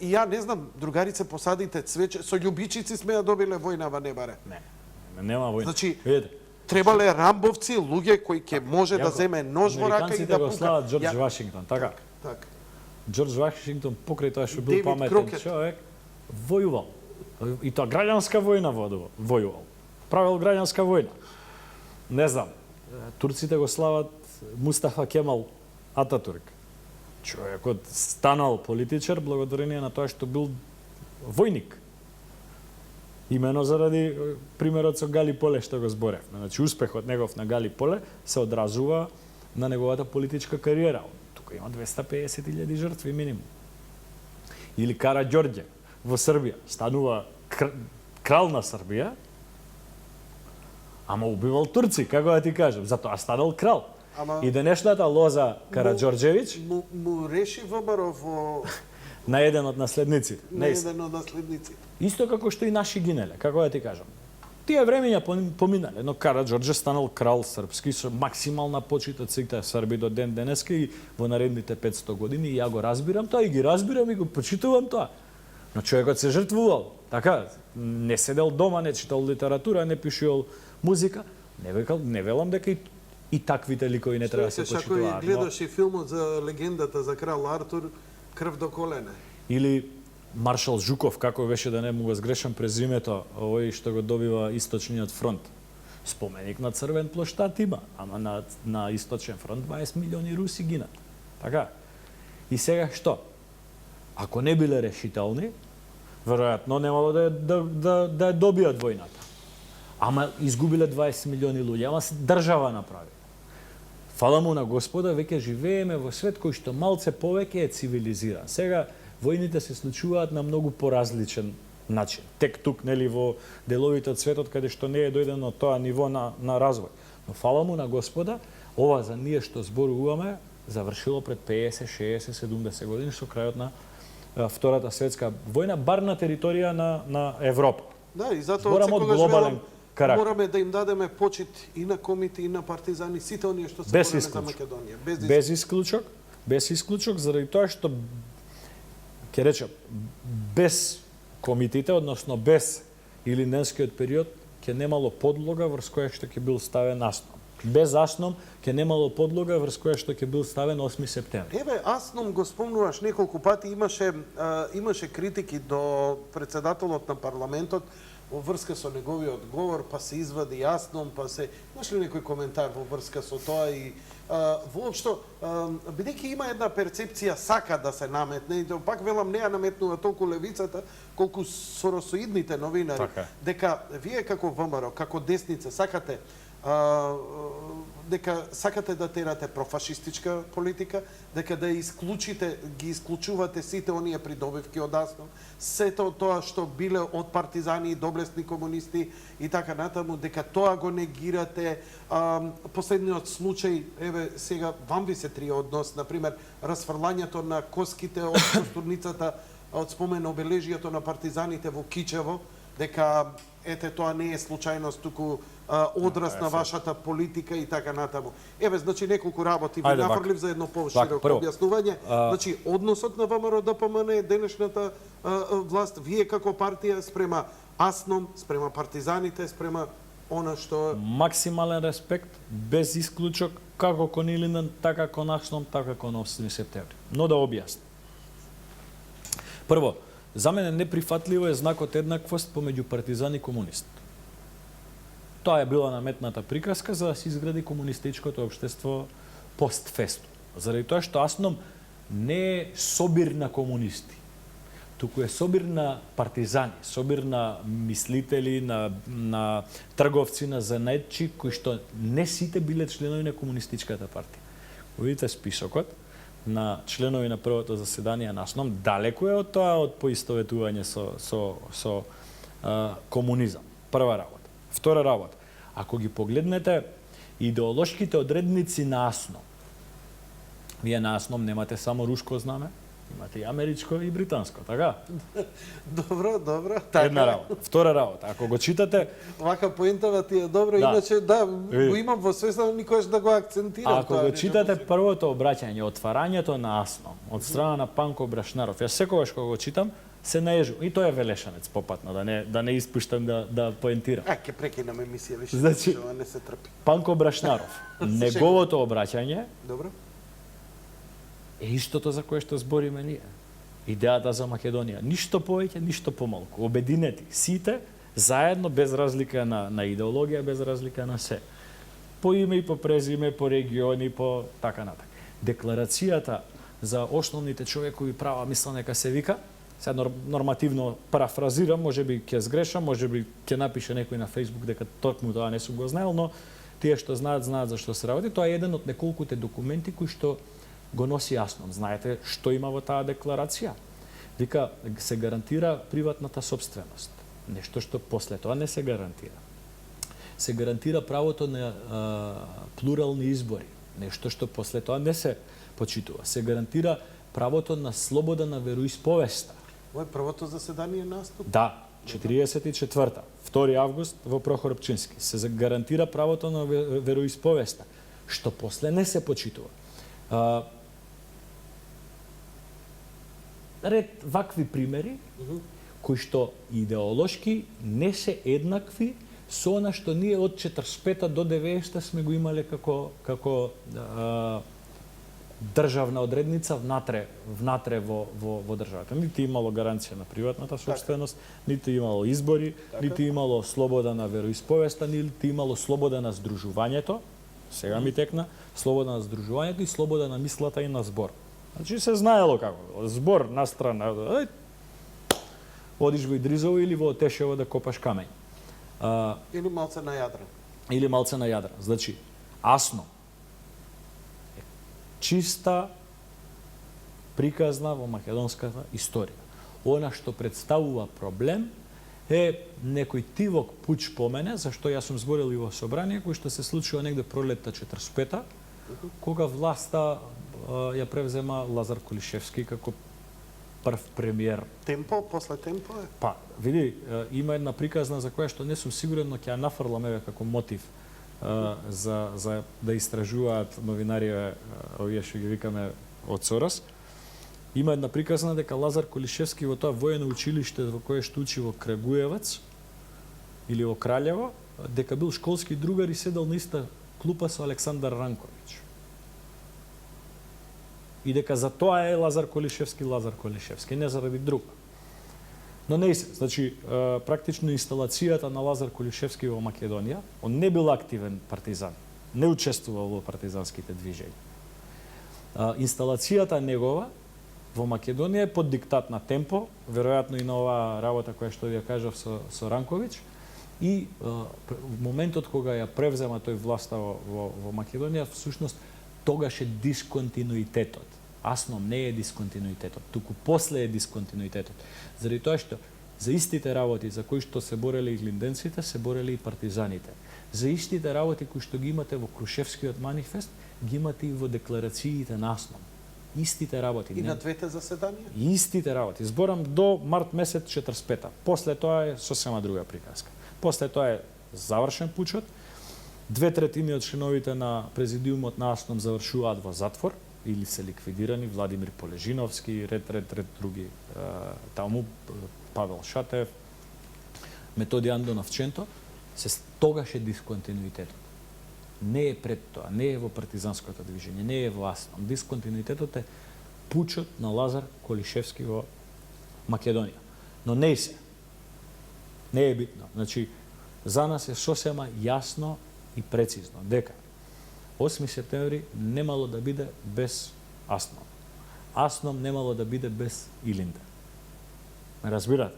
И ја не знам, другарице посадите цвече, со љубичици сме ја добиле војна во Небаре. Не, нема војна. Значи, видете, требале рамбовци, луѓе кои ќе може да Јако, земе нож во рака и американците да го пука. слават Џорџ Ја- Вашингтон, така. Така. Џорџ Вашингтон покрај тоа што бил Дейвид паметен Крокет. човек, војувал. И тоа граѓанска војна војувал. Правил граѓанска војна. Не знам, турците го слават Мустафа Кемал Ататурк. Човекот станал политичар благодарение на тоа што бил војник. Имено заради примерот со Гали Поле што го зборев. Значи успехот негов на Гали Поле се одразува на неговата политичка кариера. Тука има 250.000 жртви минимум. Или Караѓорѓе во Србија станува крал на Србија, ама убивал турци, како да ти кажам, затоа станал крал. Ама- И денешната Лоза Караѓорđević Му реши ВМРО во на еден од наследниците. на Не, еден од наследниците. исто како што и наши гинеле, како да ти кажам. Тие времења поминале, но Караѓорđe станал крал српски со максимална почит од сите срби до ден денеска и во наредните 500 години. И ја го разбирам тоа и ги разбирам и го почитувам тоа. Но човекот се жртвувал. Така, не седел дома, не читал литература, не пишувал музика. Не велам дека и таквите ликови не треба да се Ако почитуваат. но- гледаш и филмот за легендата за крал Артур, крв до колене. Или Маршал Жуков, како беше да не му го сгрешам презимето, овој што го добива Источниот фронт. Споменик на Црвен плоштад има, ама на Источен фронт 20 милиони руси гинат. Така. И сега што? Ако не биле решителни, веројатно немало да ја добијат војната. Ама изгубиле 20 милиони луѓе, ама држава направи. Фала му на Господа, веќе живееме во свет кој што малце повеќе е цивилизиран. Сега војните се случуваат на многу поразличен начин. Тек тук, нели, во деловите од светот каде што не е дојдено тоа ниво на развој. Но фала му на Господа, ова за ние што зборуваме завршило пред 50, 60, 70 години со крајот на Втората светска војна, бар на територија на Европа. Да, и затоа Зборам од глобален карактер. Мораме да им дадеме почит и на комите, и на партизани, сите оние што се Без бореле за исклучок. Македонија. Без исклучок, заради тоа што ќе речем без комитите, односно без илинденскиот период, ќе немало подлога врз која што ќе бил ставен Асном. Без Асном ќе немало подлога врз која што ќе бил ставен 8 септември. Еве, Асном го спомнуваш неколку пати, имаше критики до председателот на парламентот во врска со неговиот говор, па се извади Асном, па се... Имаш ли некој коментар во врска со тоа и воопшто, бидејќи има една перцепција сака да се наметне, и пак велам не ја наметнува толку левицата, колку соросоидните новинари, Така. дека вие како ВМРО, како десница, сакате дека сакате да терате профашистичка политика, дека да ги исклучувате сите оние придобивки од Аснов, сето тоа што биле од партизани и доблесни комунисти и така натаму, дека тоа го негирате. Последниот случај, еве сега вам ви се трие однос, например, расфрлањето на коските од костурницата, од спомен обележието на партизаните во Кичево, дека ете тоа не е случајност, туку одраз на вашата политика и така натаму. Еве, значи неколку работи ви нафрлив за едно пошироко објаснување. Значи односот на ВМРО ДПМН, денешната власт, вие како партија спрема Асном, спрема партизаните, спрема она што Максимален респект, без исклучок, како кон Илинден, така кон Асном, така кон 8 септември. Но да објаснам. Прво, за мене неприфатливо е знакот еднаквост помеѓу партизан и комунист. Тоа е била наметната приказка за да се изгради комунистичкото општество постфестум. Заради тоа што Асном не е собир на комунисти, туку е собир на партизани, собир на мислители, на трговци, на занаетчи, кои што не сите биле членови на комунистичката партија. Видите списокот на членови на првото заседание на Асном, далеку е од тоа од поистоветување со комунизам. Прва работа. Втора работа. Ако ги погледнете идеолошките одредници на Асном, вие на Асном немате само руско знаме, имате и америчко и британско, така? Добро. Една работа. Втора работа. Ако го читате, вака поентава ти е добро, иначе го имам во свеста, никогаш да го акцентирам. Ако го читате првото обраќање, отварањето на Асном од страна на Панко Брашнаров, јас секогаш кога го читам, се наежу. И тој е велешанец попатно, да не испуштам да поентирам. Ќе прекинам емисија, више Значи, не се трпи. Панко Брашнаров, неговото обраќање Добро. е истото за кое што збориме ние. Идејата за Македонија. Ништо повеќе, ништо помалку. Обединети сите, заедно, без разлика на идеологија, без разлика на се. По име и по презиме, по региони, по така натака. Декларацијата за основните човекови права, мислам дека се вика, сега нормативно парафразирам, може би ќе сгрешам, може би ќе напише некој на Facebook дека токму тоа не сум го знаел, но тие што знаат за што се работи. Тоа е еден од неколкуте документи кои што го носи Асном. Знаете што има во таа декларација? Вика, се гарантира приватната собственост. Нешто што после тоа не се гарантира. Се гарантира правото на плурални избори. Нешто што после тоа не се почитува. Се гарантира правото на слобода на вероисповеста. Ова е првото заседание на Астон? Да, 44-та, 2 август во Прохор Пчински. Се гарантира правото на вероисповеста, што после не се почитува. Ред вакви примери, кои што идеолошки не се еднакви со она што ние од 45-та до 90-та сме го имале како државна одредница внатре во државата. Нити имало гаранција на приватната собственост, нити имало избори, нити имало слобода на вероисповеста, нити имало слобода на здружувањето. Сега ми текна слобода на здружувањето и слобода на мислата и на збор. Значи се знаело како збор на страна, одиш во Идризово или во Тешево да копаш камењ. Или малце на Јадран. Значи, Асно е чиста приказна во македонската историја. Она што представува проблем е некој тивок пуч по мене, зашто јас сум зборил и во собрание, кој што се случува негде пролетта 45-та, кога власта ја превзема Лазар Кулишевски како прв премиер. Темпо, после темпо е. Па, види, има една приказна за која што не сум сигурен, но ќе ја нафрлам еве како мотив за да истражуваат новинари овие што ги викаме од Сорос. Има една приказна дека Лазар Колишевски во тоа воено училиште во кое што учи во Крагуевац или во Кралево, дека бил школски другар и седел на иста клупа со Александар Ранковиќ. И дека за тоа е Лазар Колишевски, не заради друго. Но не се, значи, практично инсталацијата на Лазар Колишевски во Македонија, он не бил активен партизан, не учествувал во партизанските движења. Инсталацијата негова во Македонија е под диктат на Темпо, веројатно и на оваа работа која што ја кажав со Ранковиќ, и в моментот кога ја превзема тој власта во Македонија, всушност тогаш е дисконтинуитетот. Асном не е дисконтинуитетот, туку после е дисконтинуитетот. Заради тоа што за истите работи за кои што се бореле и глинденците, се бореле и партизаните. За истите работи кои што ги имате во Крушевскиот манифест, ги имате и во декларациите на Асном. Истите работи. И на двете заседанија? Истите работи. Зборам до март месец 45-та. После тоа е сосема друга приказка. После тоа е завршен пучот. 2/3 од членовите на президиумот на Асном завршуваат во затвор или се ликвидирани. Владимир Полежиновски, ред други. Таму Павел Шатев, Методи Андоновченто. Тогаш е дисконтинуитетот. Не е пред тоа, не е во партизанското движење, не е во Асном. Дисконтинуитетот е пучот на Лазар Колишевски во Македонија. Но не се. Не е битно. Значи, за нас е сосема јасно и прецизно дека 8 септември немало да биде без Асном. Асном немало да биде без Илинда. Ме разбирате?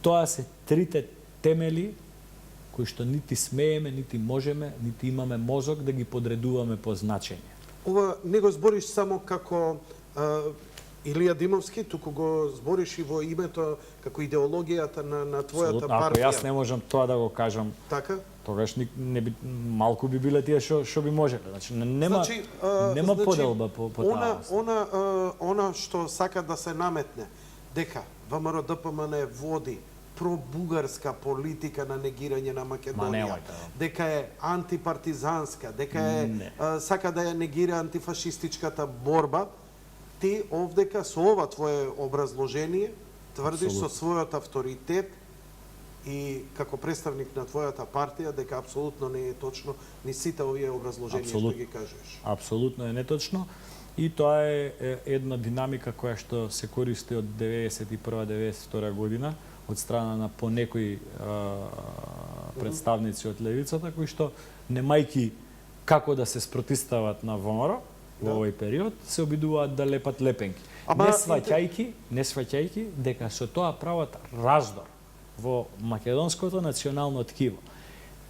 Тоа се трите темели кои што нити смееме, нити можеме, нити имаме мозок да ги подредуваме по значење. Ова не го збориш само како Илија Димовски, туку го збориш и во името како идеологијата на твојата партија. Ако јас не можам тоа да го кажам, така? Тогаш не би, малку би биле тие што би можеле. Значи нема поделба по таа. Она што сака да се наметне дека ВМРО-ДПМН води пробугарска политика на негирање на Македонија, дека е антипартизанска, дека е сака да ја негира антифашистичката борба, ти овдека со ова твое образложение тврдиш со својот авторитет и како представник на твојата партија дека апсолутно не е точно ни сите овие образложенија што ги кажеш. Апсолутно е неточно и тоа е една динамика која што се користи од 91-92 година од страна на понекои представници од левицата кои што немајки како да се спротистават на ВМРО во овој период, се обидуваат да лепат лепенки. Не сваќајки дека со тоа прават раздор во македонското национално ткиво.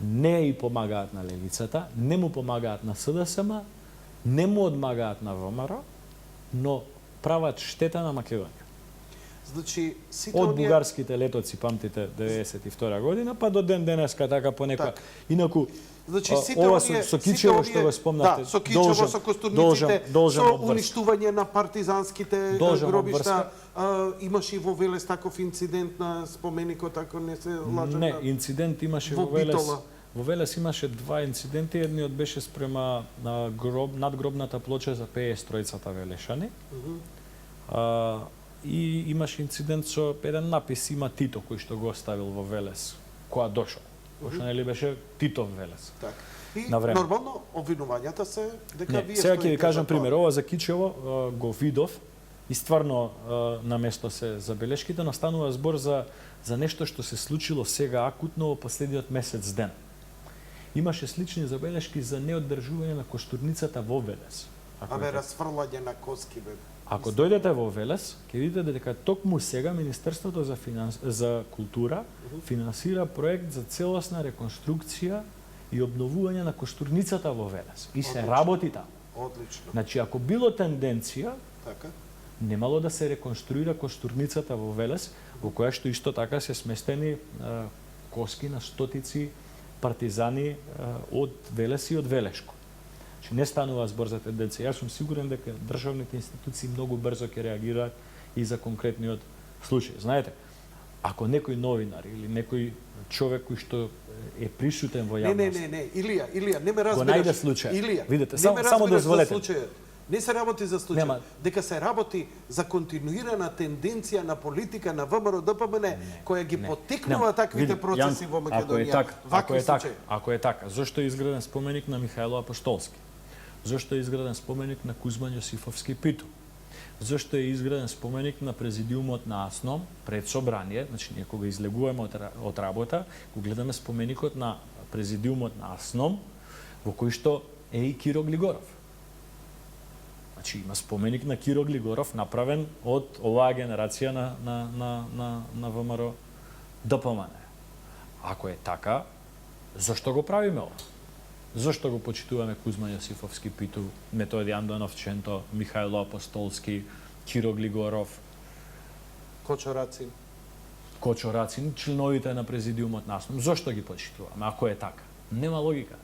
Не и помагаат на левицата, не му помагаат на СДСМ, не му одмагаат на ВМРО, но прават штета на Македонија. Значи, од бугарските летоци, памтите, 92 година, па до ден денеска така понекоја. Инаку, значи, ова со Кичево што го спомнате, со Кичево, со Костурниците, со уништување на партизанските гробишта, имаше и во Велес таков инцидент на споменикот, ако не се лажам. Не, инцидент имаше во Велес. Во Велес имаше два инциденти, едниот беше спрема на надгробната плоча за ПС-тројцата велешани. И имаше инцидент со еден напис има Тито кој што го оставил во Велес, која дошол. Пошто нели беше Титов Велес. Так. И нормално обвинувањата се дека вие сега ќе ви кажам пример. Ова за Кичево го видов и стварно на место се забелешките, но станува збор за нешто што се случило сега акутно во последниот месец ден. Имаше слични забелешки за неоддржување на костурницата во Велес. Расфрлање на коски бе. Ако дојдете во Велес, ќе видите дека токму сега Министерството за култура финансира проект за целосна реконструкција и обновување на костурницата во Велес. И се работи таму. Одлично. Значи, ако било тенденција, така, немало да се реконструира костурницата во Велес, во која што исто така се сместени коски на стотици партизани од Велес и од Велешко. Значи, не станува збор за тенденција. Јас сум сигурен дека државните институции многу брзо ќе реагираат и за конкретниот случај. Знаете, ако некој новинар или некој човек кој што е присутен во јавност... Не, Илија, не ме разбираш. Го најде случај. Илија, видите, не ме само дозволете. за случајот. Не се работи за случај. Нема. Дека се работи за континуирана тенденција на политика на ВМРО ДПМН која ги поттикнува таквите процеси во Македонија. Ако е така, зошто е изграден споменик на Михајло Апостолски? Зошто е изграден споменик на Кузман Јосифовски Питу? Зошто е изграден споменик на президиумот на АСНОМ пред собрание, значи ние кога излегуваме од работа, го гледаме споменикот на президиумот на АСНОМ, во кој што е и Киро Глигоров. Значи има споменик на Киро Глигоров направен од оваа генерација на ВМРО ДПМН. Ако е така, зошто го правиме ова? Зошто го почитуваме Кузман Јосифовски Питу, Методи Андонов Ченто, Михајло Апостолски, Киро Глигоров, Кочо Рацин, членовите на президиумот на АСНОМ? Зошто ги почитуваме? Ако е така, нема логика.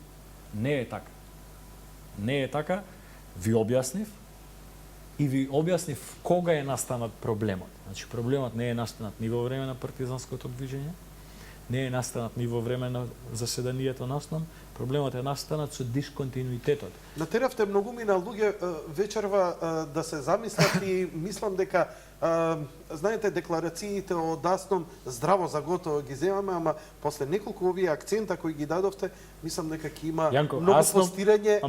Не е така. Не е така. Ви објаснив и ви објаснив кога е настанат проблемот. Значи проблемот не е настанат ни во време на партизанското движење, не е настанат ни во време на заседанието на АСНОМ, проблемот е настанат со дисконтинуитетот. Натеравте многумина луѓе вечерва да се замислат и мислам дека знаете декларациите од АСНОМ здраво за готово ги земаме, ама после неколку овие акцента кои ги дадовте, мислам дека ќе има многу постирање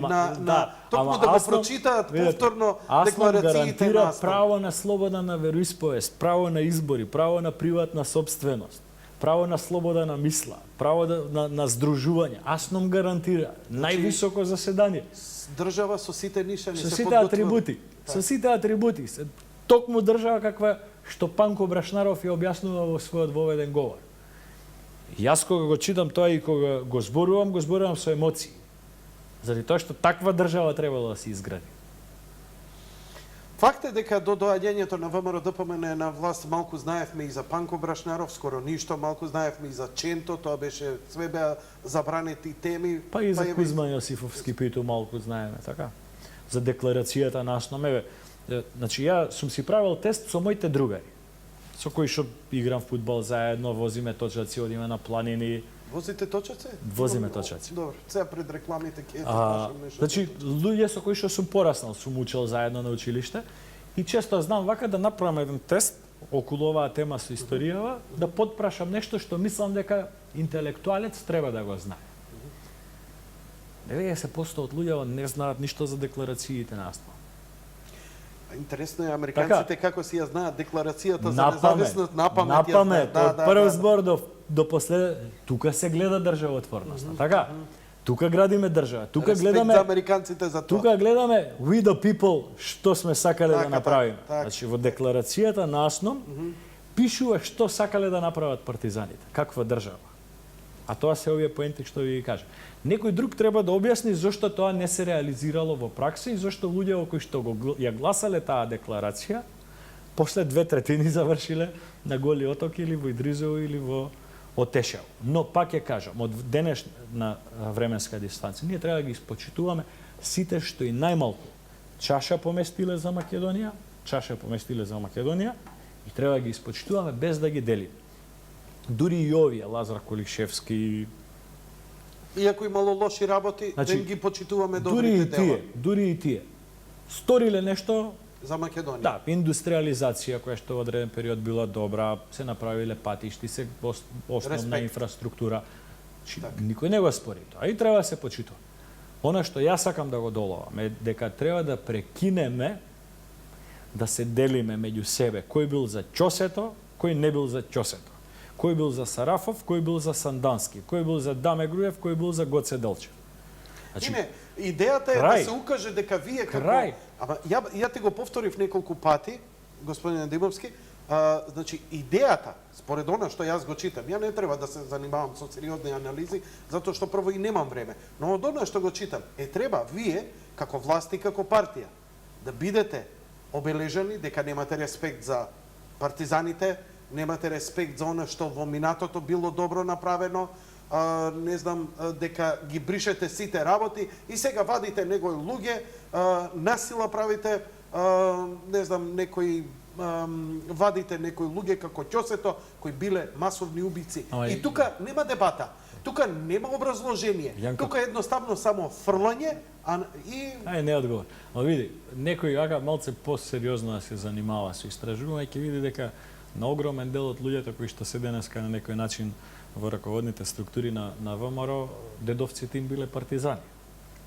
токму да го прочитаат повторно декларациите на АСНОМ. Право на слобода на вероисповест, право на избори, право на приватна собственост, право на слобода на мисла, право на здружување. АСНОМ гарантира највисоко заседание. Држава со сите нишани се подготвува. Со сите атрибути. Токму држава каква што Панко Брашнаров ја објаснува во својот воведен говор. Јас кога го читам тоа и кога го зборувам со емоции. Заради тоа што таква држава требало да се изгради. Факт е дека до доаѓањето на ВМРО ДПМН на власт малку знаевме и за Панко Брашнаров, скоро ништо, малку знаевме и за Ченто, тоа беше све беа забранети теми. Па и за Кузман Јосифовски Питу малку знаеме, така. За декларацијата на АСНОМ. Значи, ја сум си правил тест со моите другари, со кои што играм фудбал заедно, возиме точаци, одиме на планини. Возите точаци? Возиме точаци. Добро, сега пред рекламите ќе кажам нешто. Значи, луѓе со кои што сум пораснал, сум учел заедно на училиште и често знам вака да направам еден тест околу оваа тема со историјава, да потпрашам нешто што мислам дека интелектуалец треба да го знае. 90% од луѓето не знаат ништо за декларациите на АСНОМ. Интересно е американците како си ја знаат декларацијата за независност на памет. На памет, од прв збор до после. Тука се гледа државотворноста, така? Тука градиме држава. Тука гледаме за американците за тоа. Тука гледаме we the people што сме сакале да направиме. Значи во декларацијата на АСНОМ пишува што сакале да направат партизаните, каква држава. А тоа се овие поенти што ви ги кажа. Некој друг треба да објасни зошто тоа не се реализирало во пракса и зошто луѓе кои што ја гласале таа декларација, после 2/3 завршиле на Голи Оток или во Идризово или во Отешево. Но пак ја кажам, од денешна временска дистанца, ние треба да ги испочитуваме сите што и најмалку чаша поместиле за Македонија, и треба да ги испочитуваме без да ги делиме. Дури и овие, Лазар Колишевски, иако имало лоши работи, да ги почитуваме добрите дела. Дури и тие. Сториле нешто за Македонија. Да, индустриализација која што во одреден период била добра, се направиле патишти, се основна инфраструктура. Никој не го спори тоа. И треба да се почитува. Она што јас сакам да го доловам е дека треба да прекинеме да се делиме меѓу себе кој бил за Ќосето, кој не бил за Ќосето. Кој бил за Сарафов, кој бил за Сандански, кој бил за Даме Груев, кој бил за Гоце Делчев. Значи, идејата е да се укаже дека вие како... Ама ја те го повторив неколку пати, господин Димовски, значи идејата, според она што јас го читам, ја не треба да се занимавам со сериозни анализи, затоа што прво и немам време, но од она што го читам, треба вие, како власт и како партија, да бидете обележани дека немате респект за партизаните, немате респект за она што во минатото било добро направено, не знам, дека ги бришете сите работи и сега вадите некои луѓе, насила правите, не знам, некои вадите некои луѓе како Ќосето кои биле масовни убици. Ама И тука нема дебата. Тука нема образложение. Јанко. Тука едноставно само фрлање, и Не одговор. Но види, некој ага малце посериозно да се занимава со истражување, ќе види дека на огромен дел од луѓето кои што се денеска на некој начин во раководните структури на ВМРО, дедовците им биле партизани.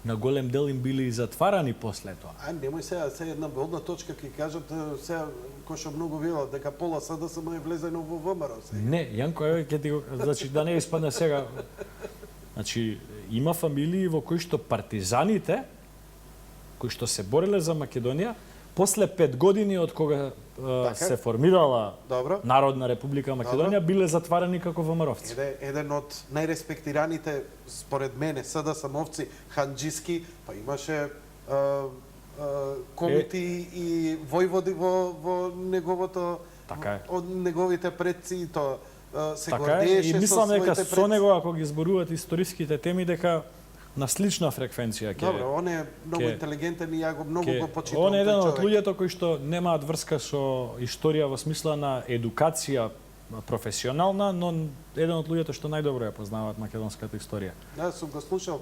На голем дел им били и затварани после тоа. Немој сега една бодна точка ќе кажат сега кој што многу велат дека пола СДСМ е влезено во ВМРО сега. Не, Јанко, еве ќе ти го, значи да не испадне сега. Значи има фамилии во кои што партизаните кои што се бореле за Македонија после 5 години од кога се формирала Добро. Народна република Македонија биле затварани како ВМРО-вци. Еден од најреспектираните според мене СДСМовци Ханџиски, па имаше комити и војводи во неговото Така е. од неговите предци и тоа се Така е, гордееше и со мислам дека своите со предци. него ако ги зборуваат историските теми дека на слична фреквенција ќе Добро, он е многу ќе- интелигентен и ја го многу го почитам. Он е еден тој од човек. луѓето кои што немаат врска со историја во смисла на едукација професионална, но еден од луѓето што најдобро ја познаваат македонската историја. Да, сум го слушал,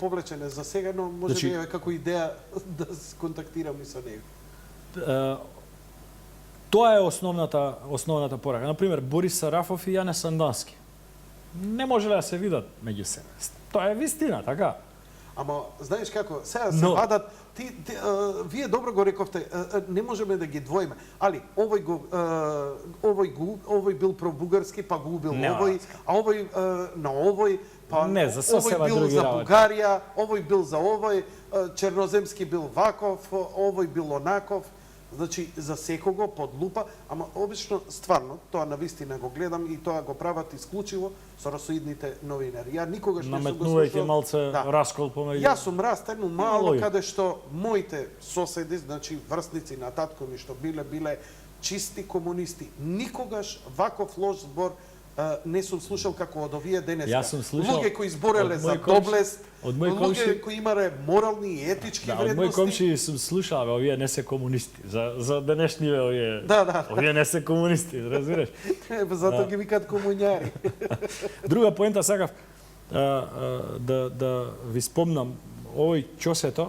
повлечен е за сега, но може Значи- би е како идеја да се контактирам и со него. Тоа е основната порака. Например, Борис Сарафов и Јане Сандански. Не можеле да се видат меѓу себе. Тоа е вистина, така? Ама, знаеш како, сега се Но- вадат, вие добро го рековте, не можеме да ги двоиме, али овој бил пробугарски, па го убил Нема овој, врска. а овој на овој, па Не, за сосема овој бил други за работи. Бугарија, овој бил за овој, Черноземски бил ваков, овој бил онаков. Значи, за секого под лупа, ама обично, стварно, тоа на вистина го гледам и тоа го прават исклучиво со расоидните новинари. Ја никогаш не сум го Наметнувајќи слушал. малце Да. раскол помеѓу. Јас сум растен у мало логика. каде што моите соседи, значи врсници на татко ми што биле чисти комунисти. Никогаш ваков лош збор не сум слушал како од овие денеска. Јас сум слушал луѓе кои збореле од за мој комши- доблест, од мој луѓе комши- кои имале морални и етички Да, од мои вредности. комши сум слушал, бе, овие не се комунисти. За денешниве овие. Да. Овие не се комунисти, разбираш? Затоа ги викаат комуњари. Друга поента сакав да ви спомнам овој Ќосето,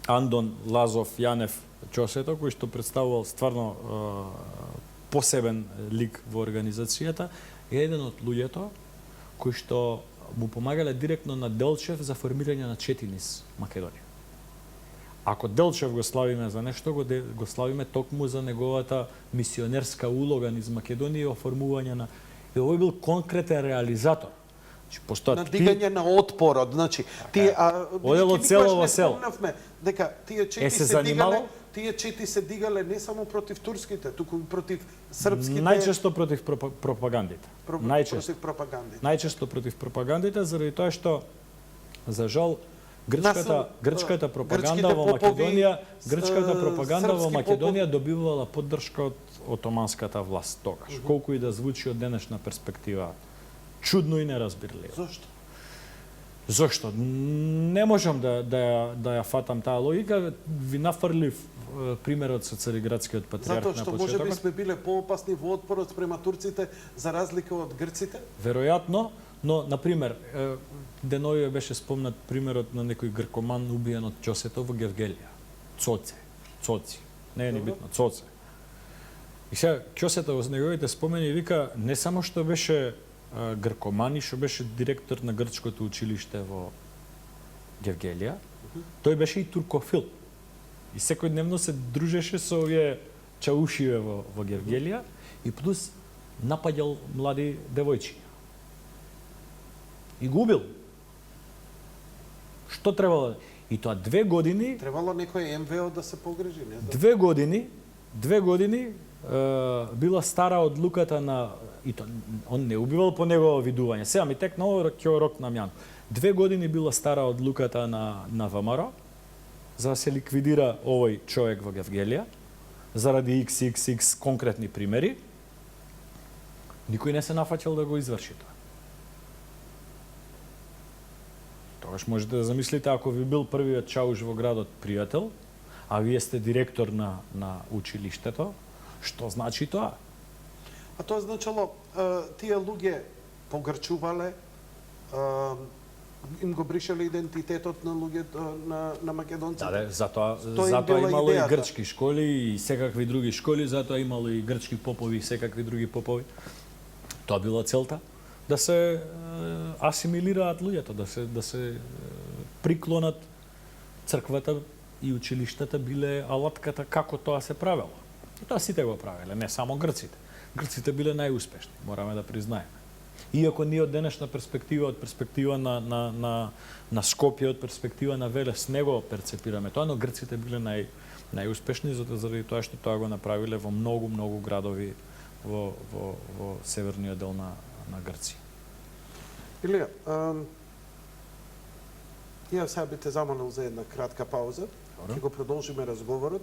Андон Лазов Јанев Ќосето, кој што представувал стварно посебен лик во организацијата, е еден од луѓето кои што му помагале директно на Делчев за формирање на Четинис Македонија. Ако Делчев го славиме за нешто, го славиме токму за неговата мисионерска улога низ Македонија и оформување на... И овој бил конкретен реализатор. Значи, постојат На дигање на отпорот, значи тие Одело бидејќи цело никогаш во не село. спомнавме дека тие чети се се занимавал? дигале, тие чети се дигале не само против турските, туку и против српските, Најчесто против пропагандите. Најчесто. против пропагандите. Најчесто против пропагандите, заради тоа што, за жал, грчката пропаганда грчките во попови, Македонија, грчката пропаганда во српски Македонија добивала поддршка од отоманската власт тогаш. Колку и да звучи од денешна перспектива чудно и неразбирливо. Зошто? Зошто? Не можам да ја фатам таа логика. Ви нафрлив примерот со Цариградскиот патриарх Затоа на што можеби почетокот. сме биле поопасни во отпорот спрема турците за разлика од грците? Веројатно, но, например, деновиве беше спомнат примерот на некој гркоман убиен од Ќосето во Гевгелија. Цоци. Не е ни Добро. битно, Цоце. И сега, Ќосето во неговите спомени вика, не само што беше гркоман и што беше директор на грчкото училиште во Гевгелија, тој беше и туркофил. И секојдневно се дружеше со овие чаушиве во Гевгелија и плюс напаѓал млади девојчиња. И губил. Што требало? И тоа 2 години, Требало некој МВО да се погрижи, не знам. 2 години била стара одлуката на и то он не убивал по негово видување. Сега ми текнало ќе рок на мјан. 2 години била стара одлуката на ВМРО за да се ликвидира овој човек во Гевгелија заради XXX конкретни примери. Никој не се нафаќал да го изврши тоа. Тогаш можете да замислите ако ви бил првиот чауш во градот пријател, а вие сте директор на училиштето, што значи тоа? А тоа значило, тие луѓе погрчувале, им го бришале идентитетот на луѓето, на македонците. Да, затоа им била имало и идејата. грчки школи и секакви други школи, затоа имало и грчки попови и секакви други попови. Тоа била целта, да се асимилираат луѓето, да се приклонат. Црквата и училиштата биле алатката како тоа се правело. И тоа сите го правеле, не само грците. Грците биле најуспешни, мораме да признаеме. Иако ние од денешна перспектива, од перспектива на Скопје, од перспектива на Велес, не го перцепираме тоа, но грците биле најуспешни заради тоа што тоа го направиле во многу градови во северниот дел на Грција. Илија, ја сега би те замолил за една кратка пауза. Ќе го продолжиме разговорот.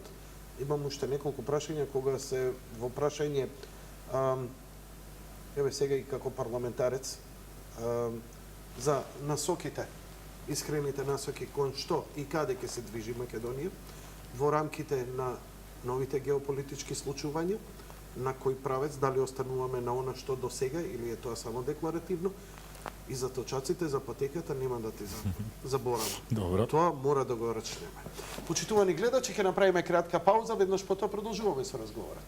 Имам уште неколку прашања кога се во прашање еве сега и како парламентарец за насоките, искрените насоки кон што и каде ќе се движи Македонија во рамките на новите геополитички случувања, на кој правец, дали остануваме на она што до сега или е тоа само декларативно, и за точаците, за патеката нема да ти заборавам. Добро. Тоа мора да го рачнеме. Почитувани гледачи, ќе направиме кратка пауза, веднаш потоа продолжуваме со разговорот.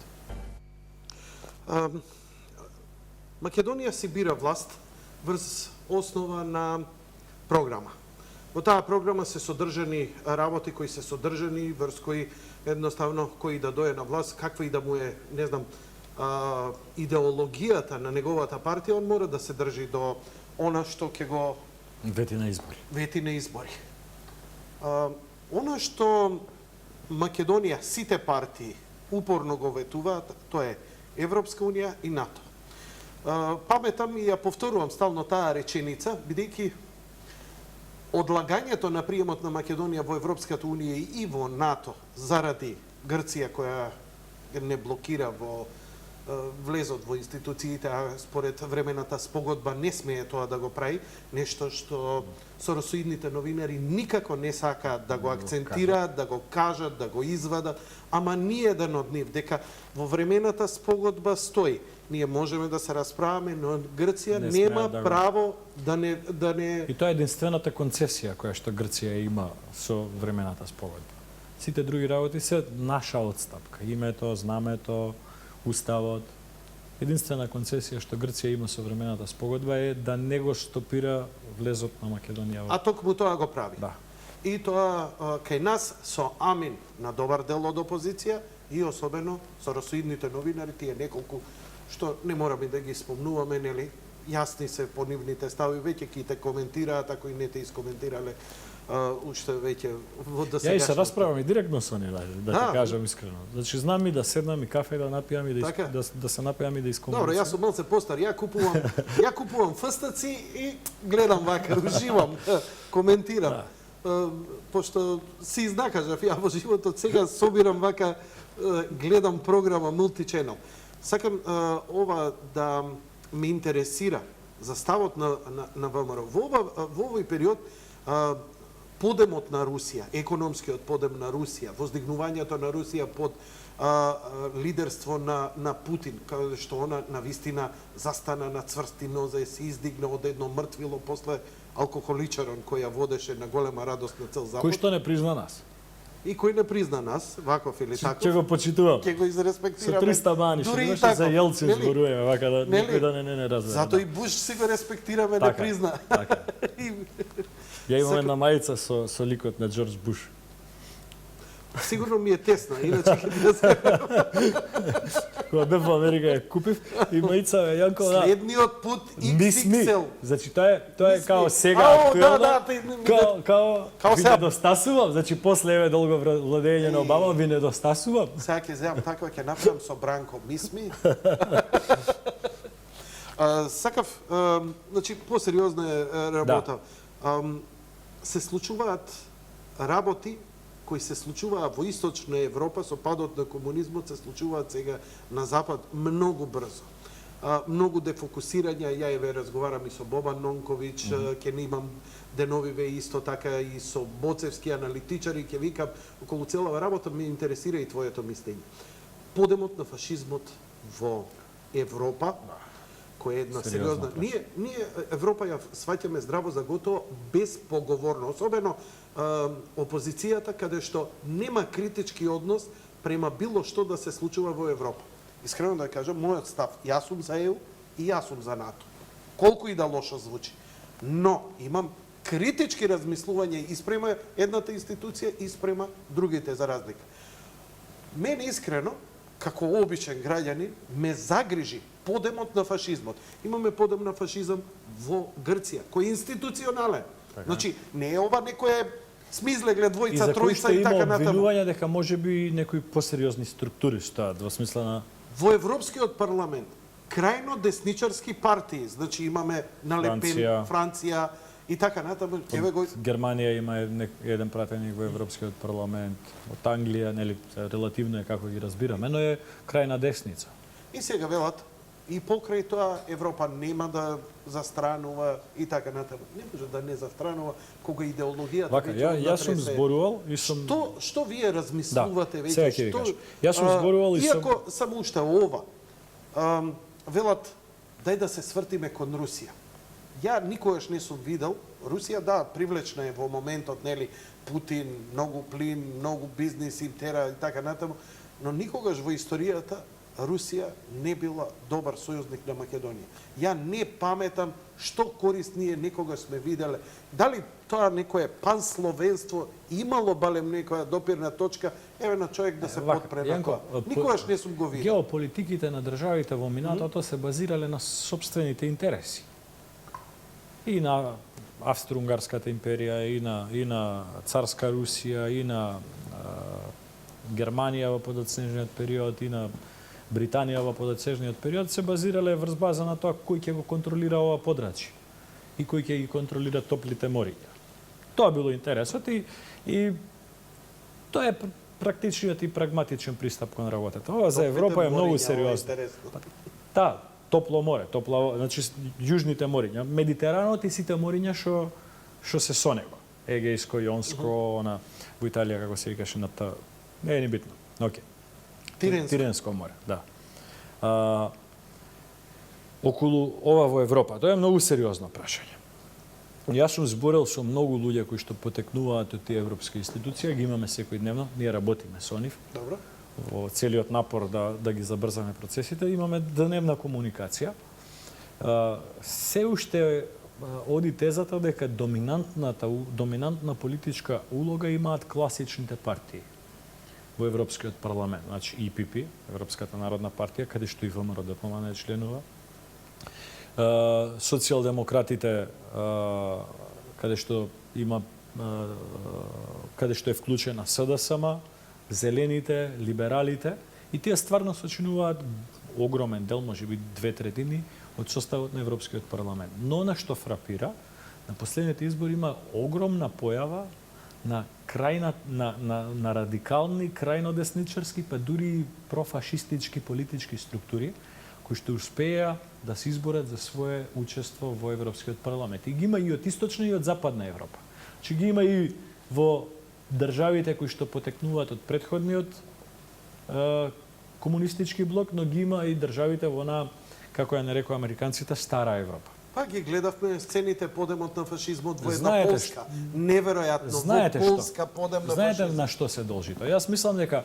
Македонија си бира власт врз основа на програма. Во таа програма се содржани работи кои се содржани, врз кои едноставно кој да дое на власт, каква и да му е, не знам, идеологијата на неговата партија, он мора да се држи до она што ќе го вети на избори. Она што Македонија, сите партии упорно го ветуваат, тоа е Европска унија и НАТО. Паметам и ја повторувам стално таа реченица, бидејќи одлагањето на приемот на Македонија во Европската унија и во НАТО заради Грција која не блокира во влезот во институциите, а според времената спогодба не смее тоа да го прави, нешто што соросоидните новинари никако не сакаат да го акцентираат, да го кажат, да го извадат, ама ни еден од нив, дека во времената спогодба стои. Ние можеме да се расправаме, но Грција нема право да не... И тоа е единствената концесија која што Грција има со времената спогодба. Сите други работи се наша отстапка. Името, знамето, уставот. Единствена концесија што Грција има со времената спогодба е да не го стопира влезот на Македонија. А токму тоа го прави. Да. И тоа кај нас со амин на добар дел од опозиција и особено со соросоидните новинари, тие неколку што не мораме да ги спомнуваме, нели? Јасни се по нивните стави, веќе ќе те коментираат, ако и не те искоментирале уште веќе во досегашното. Ја и се расправам и директно со нив, да ти кажам искрено. Значи знам и да седнам и кафе да напијам и да се напијам и да искомуницирам. Добро, јас сум малце постар, ја купувам фстаци и гледам вака, уживам, коментирам. Пошто си изнакажав ја во животот, сега собирам вака, гледам програма Multichannel. Сакам ова да ме интересира за ставот на ВМРО. Во овој период подемот на Русија, економскиот подем на Русија, воздигнувањето на Русија под лидерство на Путин, каде што она навистина застана на цврсти нозе, се издигна од едно мртвило после алкохоличарон кој ја водеше на голема радост на цел Запад. Кој што не призна нас? И кој не призна нас, ваков или таков. Ќе го почитувам. Ќе го изреспектираме. Со 300 бани, што имаше за Јелцин зборуваме, вака да никој да не разбере. Зато и Буш си го респектираме да призна. Така. Ја имам една мајца со ликот на Џорџ Буш. Сигурно ми е тесна, иначе ќе ти да се... Кога бев во Америка ја купив и мајца е Јанко да. Следниот пут XXL. Значи тоа е као сега актуелно. Као ви недостасувам, значи после еве долго владење на Обама ви недостасувам. Сега ќе земам таква, ќе направам со Бранко Мисми. Сакав, значи посериозна е работа. Се случуваат работи кои се случуваа во Источна Европа со падот на комунизмот, се случуваат сега на Запад многу брзо. многу дефокусирања, ја еве разговарам и со Бобан Нонковиќ, ќе немам деновиве исто така и со боцевски аналитичари, ќе викам околу целава работа, ме интересира и твоето мислење. Подемот на фашизмот во Европа, која е една сериозна... Ние Европа ја сваќаме здраво за готово безпоговорно, особено опозицијата, каде што нема критички однос према било што да се случува во Европа. Искрено да кажам, мојот став, јас сум за ЕУ и јас сум за НАТО. Колку и да лошо звучи. Но имам критички размислување и спрема едната институција и спрема другите за разлика. Мене искрено, како обичен граѓанин, ме загрижи подемот на фашизмот. Имаме подем на фашизам во Грција, кој е институционален. Така. Значи, не е ова некоја смизлегле двојца, И за кои тројца што и има така натаму. обвинувања дека може би некои посериозни структури стојат во смисла на Во Европскиот парламент, крајно десничарски партии, значи имаме на Лепен, Франција и така натаму. Еве го Германија има еден пратеник во Европскиот парламент, од Англија, нели, релативно е како ги разбираме, но е крајна десница. и сега велат, и покрај тоа Европа нема да застранува и така натаму. Не може да не застранува кога идеологијата Вака, јас сум зборувал и сум... Што вие размислувате веќе? сега ќе ви кажам. Јас сум зборувал и сум... Иако само уште ова, велат, дај да се свртиме кон Русија. Ја никогаш не сум видел, Русија, да, привлечна е во моментот, нели, Путин, многу плин, многу бизнис им тера и така натаму, но никогаш во историјата Русија не била добар сојузник на Македонија. Ја не паметам што корист ние некогаш сме виделе. Дали тоа некое пансловенство имало балем некоја допирна точка, еве на човек да се подпре на тоа. Никогаш не сум го видел. Геополитиките на државите во минатото се базирале на сопствените интереси. И на Австро-Унгарската империја, и на царска Русија, и на Германија во подоцнежниот период, и на Британија во подоцнежниот период се базирале врз база на тоа кој ќе го контролира ова подрачје и кој ќе ги контролира топлите мориња. Тоа било интересот и тоа е практичниот и прагматичен пристап кон работата. Ова за Европа е многу сериозно. Да, топло море, значи јужните мориња, Медитеранот и сите мориња што се со него. Егејско, Јонско, она во Италија како се викаше на та, не е ни битно. Океј. Тиренско море, да. Околу ова во Европа, тоа е многу сериозно прашање. Јас сум зборел со многу луѓе кои што потекнуваат од тие европски институции, ги имаме секојдневно, ние работиме со нив. Добро. Во целиот напор да ги забрзаме процесите, имаме дневна комуникација. Се уште оди тезата дека доминантна политичка улога имаат класичните партии во Европскиот парламент, значи ИПП, Европската народна партија, каде што и ВМРО-ДПМН не членува. Социјалдемократите, каде што е вклучена СДСМ, зелените, либералите, и тие стварно сочинуваат огромен дел, можеби 2/3 од составот на Европскиот парламент. Но на што фрапира, на последните избори има огромна појава на радикални, крајно десничарски, па дури профашистички политички структури, кои што успеа да се изборат за свое учество во Европскиот парламент. И ги има и од источна и од западна Европа. Че ги има и во државите кои што потекнуваат од претходниот комунистички блок, но ги има и државите во она, како ја нарекоа американците, стара Европа. Па ги гледавме сцените подемот на фашизмот во една Полска. Неверојатно, во Полска подем на Знаете фашизмот. на што се должи тоа? Јас мислам дека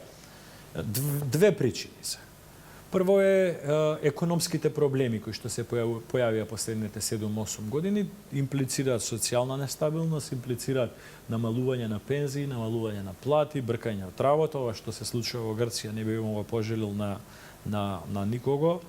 две причини се. Прво е економските проблеми кои што се појавија последните 7-8 години, имплицираат социјална нестабилност, имплицираат намалување на пензии, намалување на плати, бркање од работа. Ова што се случува во Грција не би го пожелил на никого,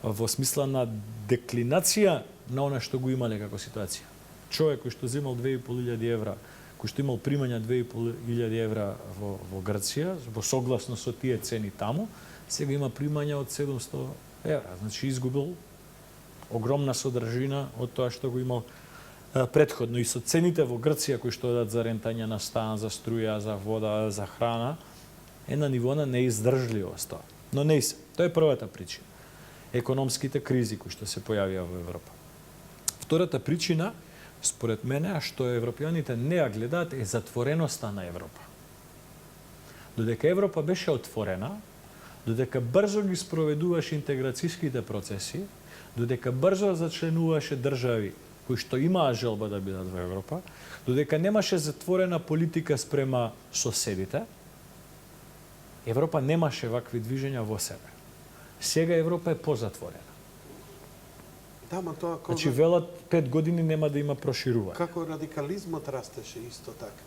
во смисла на деклинација на она што го имале како ситуација. Човек кој што земал 2.500 евра, кој што имал примања 2.500 евра во Грција, во согласно со тие цени таму, сега има примања од 700 евра. Значи изгубил огромна содржина од тоа што го имал претходно. И со цените во Грција кои што дадат за рентање на стан, за струја, за вода, за храна, е на ниво на неиздржливост тоа. Но не се. Тоа е првата причина. економските кризи кои што се појавија во Европа. Втората причина, според мене, а што европјаните не ја гледаат, е затвореноста на Европа. Додека Европа беше отворена, додека брзо ги спроведуваше интеграцијските процеси, додека брзо зачленуваше држави кои што имаа желба да бидат во Европа, додека немаше затворена политика спрема соседите, Европа немаше вакви движења во себе. Сега Европа е позатворена. Да, ма тоа Значи, велат 5 години нема да има проширување. како радикализмот растеше исто така.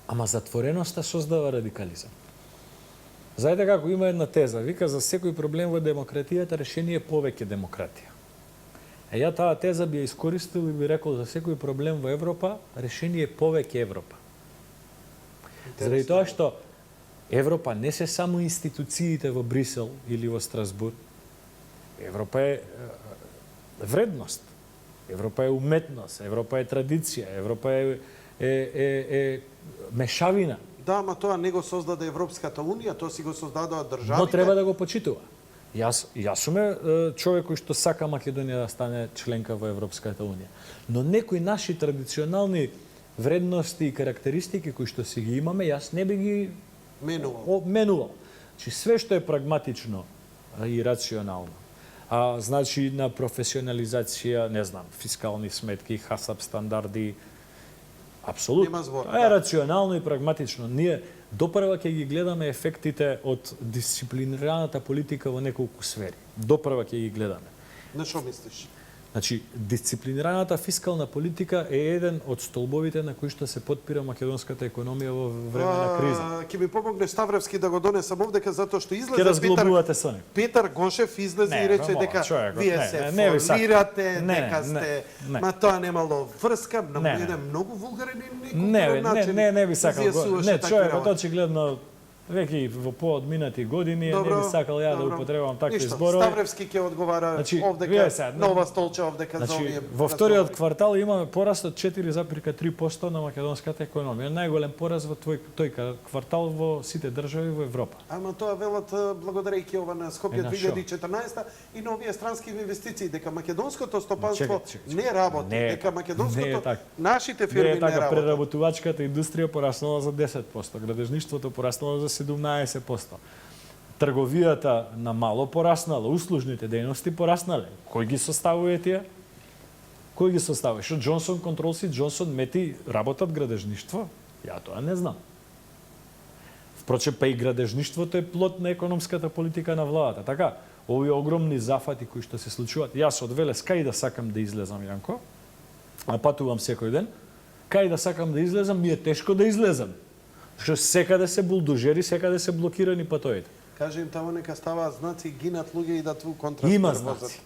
Ама затвореноста создава радикализам. Знаете како има една теза, вика за секој проблем во демократијата решение е повеќе демократија. Е ја таа теза би ја искористил и би рекол за секој проблем во Европа решение е повеќе Европа. Заради тоа што Европа не се само институциите во Брисел или во Страсбург. Европа е вредност. Европа е уметност, Европа е традиција, Европа е мешавина. Да, ма тоа не го создаде Европската унија, тоа си го создадоа државите. Но треба да го почитува. Јас сум човек кој што сака Македонија да стане членка во Европската унија. Но некои наши традиционални вредности и карактеристики кои што си ги имаме, јас не би ги менувал. Значи све што е прагматично и рационално. Значи на професионализација, не знам, фискални сметки, хасап стандарди, апсолутно. Нема збор, Тоа е рационално и прагматично. Ние допрва ќе ги гледаме ефектите од дисциплинираната политика во неколку сфери. Допрва ќе ги гледаме. На што мислиш? Значи, дисциплинираната фискална политика е еден од столбовите на кои што се потпира македонската економија во време на криза. Ќе ми помогне Ставревски да го донесам овдека затоа што Ќе излезе разглобувате со него. Петар Гошев излезе и рече дека вие се формирате, дека сте, ма тоа немало врска, на еден многу вулгарен и некултурен начин. Не би сакал. Не, човекот очигледно веќе во поодминати години не би сакал ја да употребувам такви зборови. Ставревски ќе одговара овдека на ова столче овдека за овие. Во вториот квартал имаме пораст од 4,3% на македонската економија. Најголем пораст во тој квартал во сите држави во Европа. Ама тоа велат благодарејќи ова на Скопје 2014 и на овие странски инвестиции, дека македонското стопанство не работи, дека македонското нашите фирми не работат. Преработувачката индустрија пораснала за 10%, градежништвото пораснало за 17%. Трговијата на мало пораснала, услужните дејности пораснале. Кој ги составува тие? Кој ги составува? Што Джонсон Контролси, Джонсон Мети работат градежништво? Ја тоа не знам. Впрочем, па и градежништвото е плод на економската политика на владата. Така, овие огромни зафати кои што се случуваат, јас од Велес кај да сакам да излезам, Јанко, а патувам секој ден, кај да сакам да излезам, ми е тешко да излезам. Што секаде се булдожери, секаде се блокирани патоите. Каже им тамо нека ставаат знаци, гинат луѓе и да тву контраст.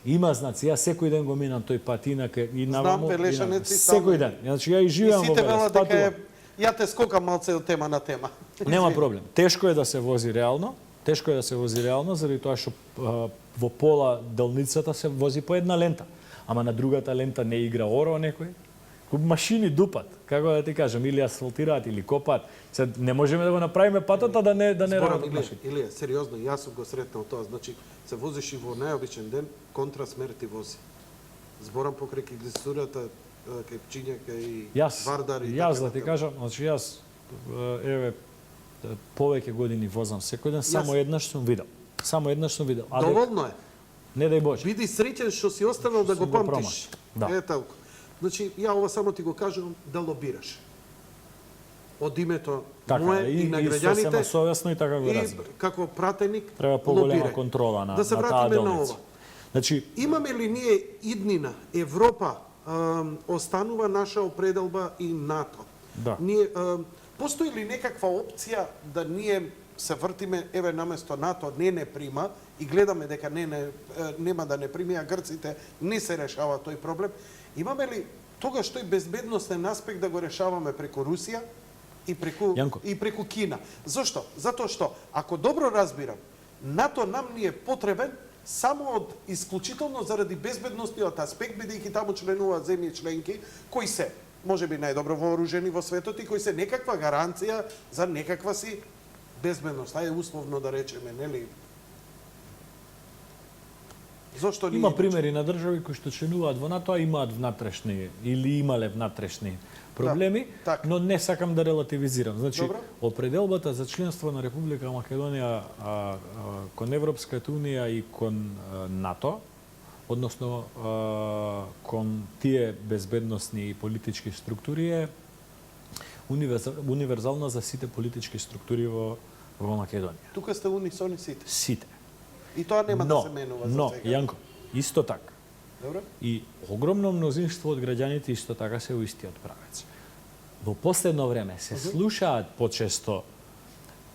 Има знаци. Јас секој ден го минам тој пат и наваму. Знам, Велешанеци секој ден. Значи ја и живеам во Велес, патувам. Ја те скокам малце од тема на тема. Нема проблем. Тешко е да се вози реално. Тешко е да се вози реално заради тоа што во пола делницата се вози по една лента. Ама на другата лента не игра оро некој. Машини дупат, како да ти кажам, или асфалтираат, или копаат. Се не можеме да го направиме патот, да не работат машини. Илија, сериозно, јас сум го сретнал тоа. Значи, се возиш и во најобичен ден, контра смер ти вози. Зборам покрај киглесурата, кај Пчињака и Вардар и јас да ти кажам, значи јас еве повеќе години возам секој ден, само еднаш сум видел. Доволно е. Не дај Боже. Биди среќен што си останал да го памтиш. Да. Толку. Значи, ја ова само ти го кажувам да лобираш. Од името мое и на граѓаните. И совесно и така го разбира. И како пратеник треба поголема контрола на да се вратиме на ова. Значи, имаме ли ние иднина Европа останува наша определба и НАТО? Да. Ние постои ли некаква опција да ние се вртиме еве наместо НАТО не прима и гледаме дека нема да не прими, а грците не се решава тој проблем? Имаме ли тогаш тој безбедносен аспект да го решаваме преку Русија и преку Кина? Зошто? Затоа што, ако добро разбирам, НАТО нам ни е потребен само од исклучително заради безбедносниот аспект, бидејќи таму членуваат земји членки кои се можеби најдобро вооружени во светот и кои се некаква гаранција за некаква си безбедност. Ајде условно да речеме, нели? Зошто ние Има примери на држави кои што членуваат во НАТО, а имаат внатрешни или имале внатрешни проблеми, така. но не сакам да релативизирам. Значи, Добро. определбата за членство на Република Македонија кон Европската унија и кон НАТО, односно кон тие безбедносни и политички структури е универзална за сите политички структури во Македонија. Тука сте унисони сите. Сите. И тоа нема да се менува за Но, сега. Јанко, исто така, Добро? и огромно мнозинство од граѓаните исто така се у истиот правец. Во последно време се слушаат почесто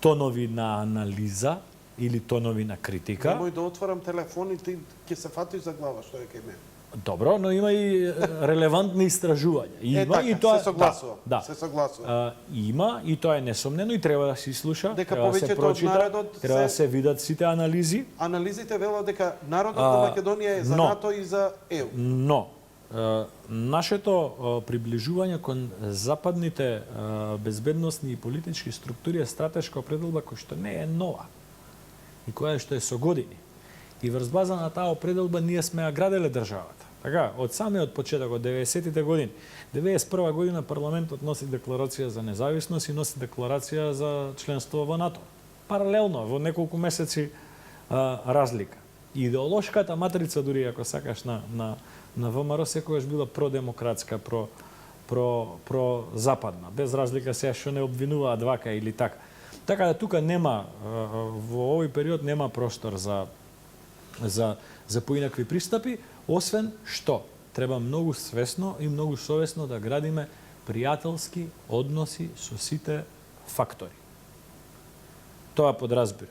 тонови на анализа или тонови на критика. Немој да отворам телефон и ти ќе се фатиш за глава што е кај мене. Добро, но има и релевантни истражувања. Има така, и тоа се согласувам. Да, Се согласувам. има и тоа е несомнено и треба да се слуша, Дека треба да се повеќето од прочита, народот треба да се- се видат сите анализи. Анализите велат дека народот на Македонија е за но- НАТО и за ЕУ. Но нашето приближување кон западните безбедносни и политички структури е стратешка определба која што не е нова и која што е со години. И врз база на таа определба ние сме ја граделе државата. Така, од самиот почеток, од 90-тите години, 91 година парламентот носи декларација за независност и носи декларација за членство во НАТО. Паралелно, во неколку месеци разлика. Идеолошката матрица, дури ако сакаш, на ВМРО секогаш била продемократска, прозападна, без разлика сега што не обвинуваат вака или така. Така да тука нема, во овој период нема простор за поинакви пристапи, освен што треба многу свесно и многу совесно да градиме пријателски односи со сите фактори. Тоа подразбира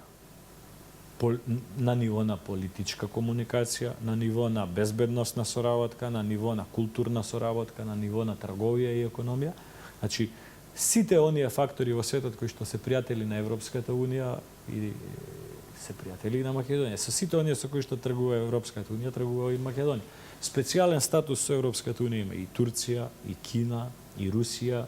на ниво на политичка комуникација, на ниво на безбедносна соработка, на ниво на културна соработка, на ниво на трговија и економија. Значи, сите оние фактори во светот кои што се пријатели на Европската унија и се пријатели на Македонија. Со сите оние со кои што тргува Европската унија, тргува и Македонија. Специјален статус со Европската унија има и Турција, и Кина, и Русија,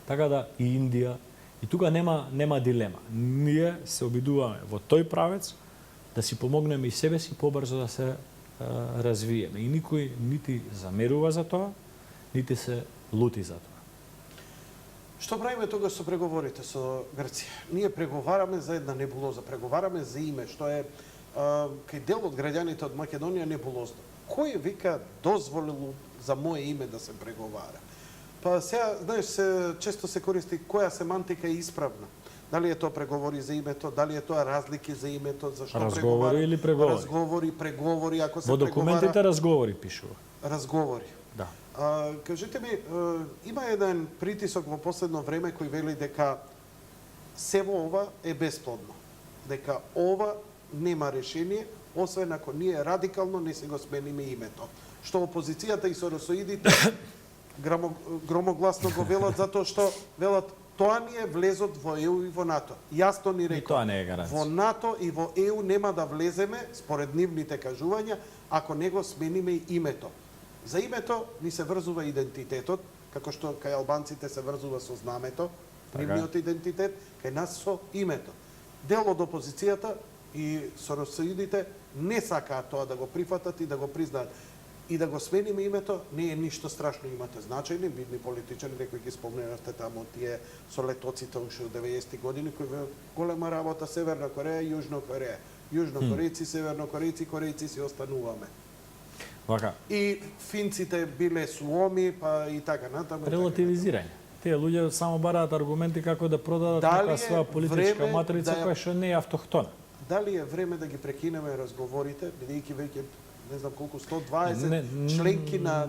така да и Индија. И тука нема дилема. Ние се обидуваме во тој правец да си помогнеме и себе си побрзо да се развиеме. И никој нити замерува за тоа, нити се лути за тоа. Што правиме тогаш со преговорите со Грција? Ние преговараме за една небулоза, преговараме за име, што е кај дел од граѓаните од Македонија небулозно. Кој вика дозволило за мое име да се преговара? Па сега, знаеш, често се користи која семантика е исправна. Дали е тоа преговори за името, дали е тоа разлики за името, зашто Разговори или преговори? Преговори, ако се Во преговара... документите разговори пишува. Разговори. Да. Кажете ми, има еден притисок во последно време кој вели дека сево ова е бесплодно. Дека ова нема решение, освен ако ние радикално не си го смениме името. Што опозицијата и соросоидите громогласно го велат, затоа што велат тоа ни е влезот во ЕУ и во НАТО. Јасно ни И рекол. тоа не е гаранција. Во НАТО и во ЕУ нема да влеземе, според нивните кажувања, ако не го смениме името. За името ни се врзува идентитетот, како што кај албанците се врзува со знамето, нивниот идентитет, кај нас со името. Дел од опозицијата и соросоидите не сакаат тоа да го прифатат и да го признаат. И да го смениме името не е ништо страшно, имате значајни видни политичари, некои ги спомнавте таму тие со летоците уште од 90-ти години, кои голема работа Северна Кореја и Јужна Кореја. Јужнокорејци, севернокорејци, корејци си остануваме. Вака. И финците биле суоми, па и така натаму. Релативизирање. Тие луѓе само бараат аргументи како да продадат Дали нека е своја политичка време матрица да ја- која што не е автохтона. Дали е време да ги прекинеме разговорите, бидејќи веќе не знам колку 120 Не, членки на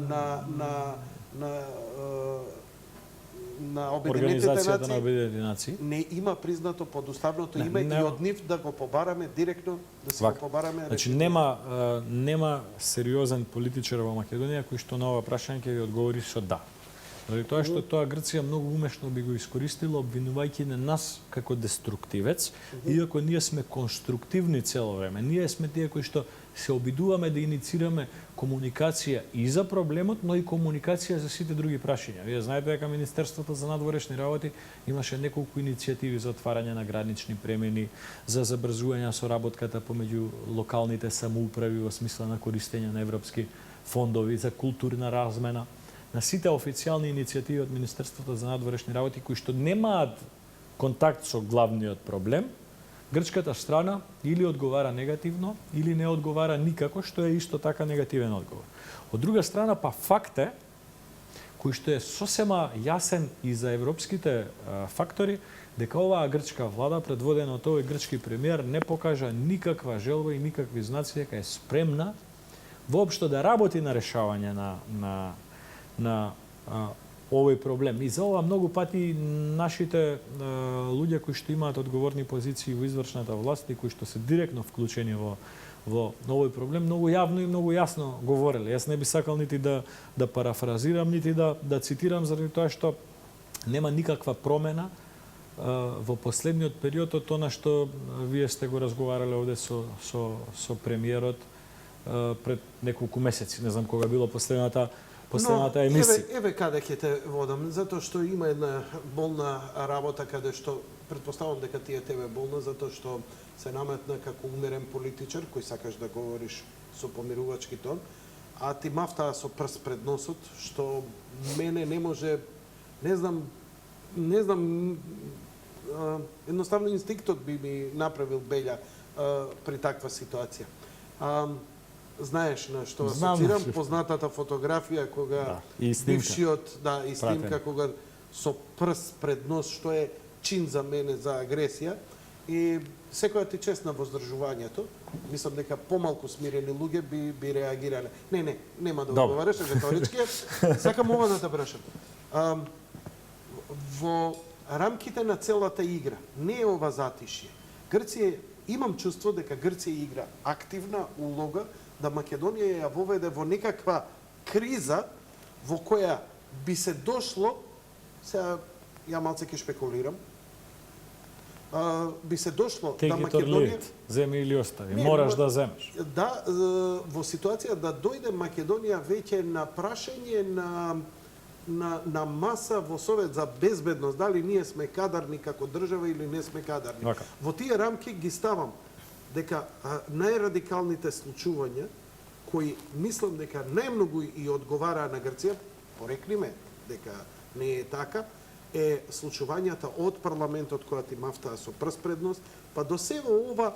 Обединетите Организацијата на нации Обединетите нации. не има признато подуставното Не, име и нема. од нив да го побараме директно, да си го Вака. побараме. Значи решение. нема сериозен политичар во Македонија кој што на ова прашање ќе ви одговори со да. Заради тоа што тоа Грција многу умешно би го искористила, обвинувајќи на нас како деструктивец, иако ние сме конструктивни цело време. Ние сме тие кои што се обидуваме да иницираме комуникација и за проблемот, но и комуникација за сите други прашања. Вие знаете дека Министерството за надворешни работи имаше неколку иницијативи за отварање на гранични премини, за забрзување на соработката помеѓу локалните самоуправи во смисла на користење на европски фондови, за културна размена. На сите официјални иницијативи од Министерството за надворешни работи кои што немаат контакт со главниот проблем, грчката страна или одговара негативно, или не одговара никако, што е исто така негативен одговор. Од друга страна, па факт е, кој што е сосема јасен и за европските фактори, дека оваа грчка влада, предводена од овој грчки премиер, не покажа никаква желба и никакви знаци дека е спремна воопшто да работи на решавање на овој проблем. И за ова многу пати нашите луѓе кои што имаат одговорни позиции во извршната власт и кои што се директно вклучени во овој проблем, многу јавно и многу јасно говореле. Јас не би сакал нити да парафразирам, нити да цитирам, заради тоа што нема никаква промена во последниот период од тоа што вие сте го разговарале овде со премиерот пред неколку месеци. Не знам кога било последната емисија. Еве каде ќе те водам, затоа што има една болна работа каде што претпоставам дека ти е тебе болна затоа што се наметна како умерен политичар кој сакаш да говориш со помирувачки тон, а ти мафтаа со прст пред носот што мене не може, не знам, едноставно инстинктот би ми направил белја при таква ситуација. Знаеш на што асоцирам познатата фотографија кога бившиот и снимка кога со прст пред нос, што е чин за мене за агресија и секоја ти чест на воздржувањето. Мислам дека помалку смирени луѓе би реагирале. Нема да одговараш реторички. Сакам ова да те прашам. Во рамките на целата игра не е ова затишје. Грција, имам чувство дека Грција игра активна улога да Македонија ја воведе во некаква криза во која би се дошло, сега ја малце ќе шпекулирам, би се дошло да Македонија земи или остави, мораш да земеш. Да, во ситуација да дојде Македонија веќе на прашање на маса во Совет за безбедност, дали ние сме кадарни како држава или не сме кадарни. Во тие рамки ги ставам дека најрадикалните случувања, кои мислам дека најмногу и одговараа на Грција, порекли ме дека не е така, е случувањата од парламентот која ти мафтаа со прст пред нос, па до сево ова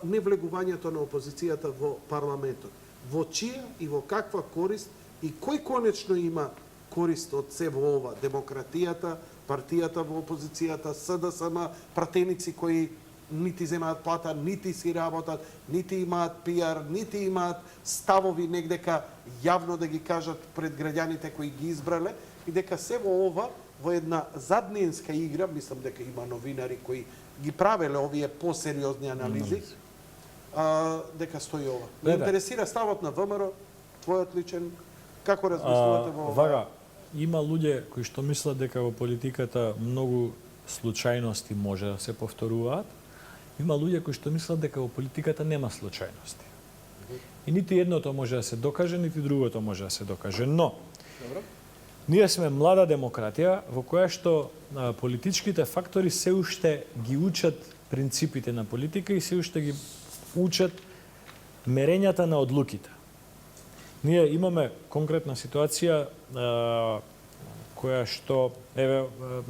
невлегувањето на опозицијата во парламентот. Во чија и во каква корист и кој конечно има корист од сево ова? Демократијата, партијата во опозицијата, СДСМ, пратеници кои нити земаат плата, нити си работат, нити имаат пиар, нити имаат ставови негдека јавно да ги кажат пред граѓаните кои ги избрале и дека се во ова во една задненска игра, мислам дека има новинари кои ги правеле овие посериозни анализи, дека стои ова. Ме интересира ставот на ВМРО, твојот личен, како размислувате во ова? Има луѓе кои што мислат дека во политиката многу случајности може да се повторуваат. Има луѓе кои што мислат дека во политиката нема случајности. И нити едното може да се докаже, нити другото може да се докаже. Но, ние сме млада демократија во која што политичките фактори се уште ги учат принципите на политика и се уште ги учат мерењата на одлуките. Ние имаме конкретна ситуација која што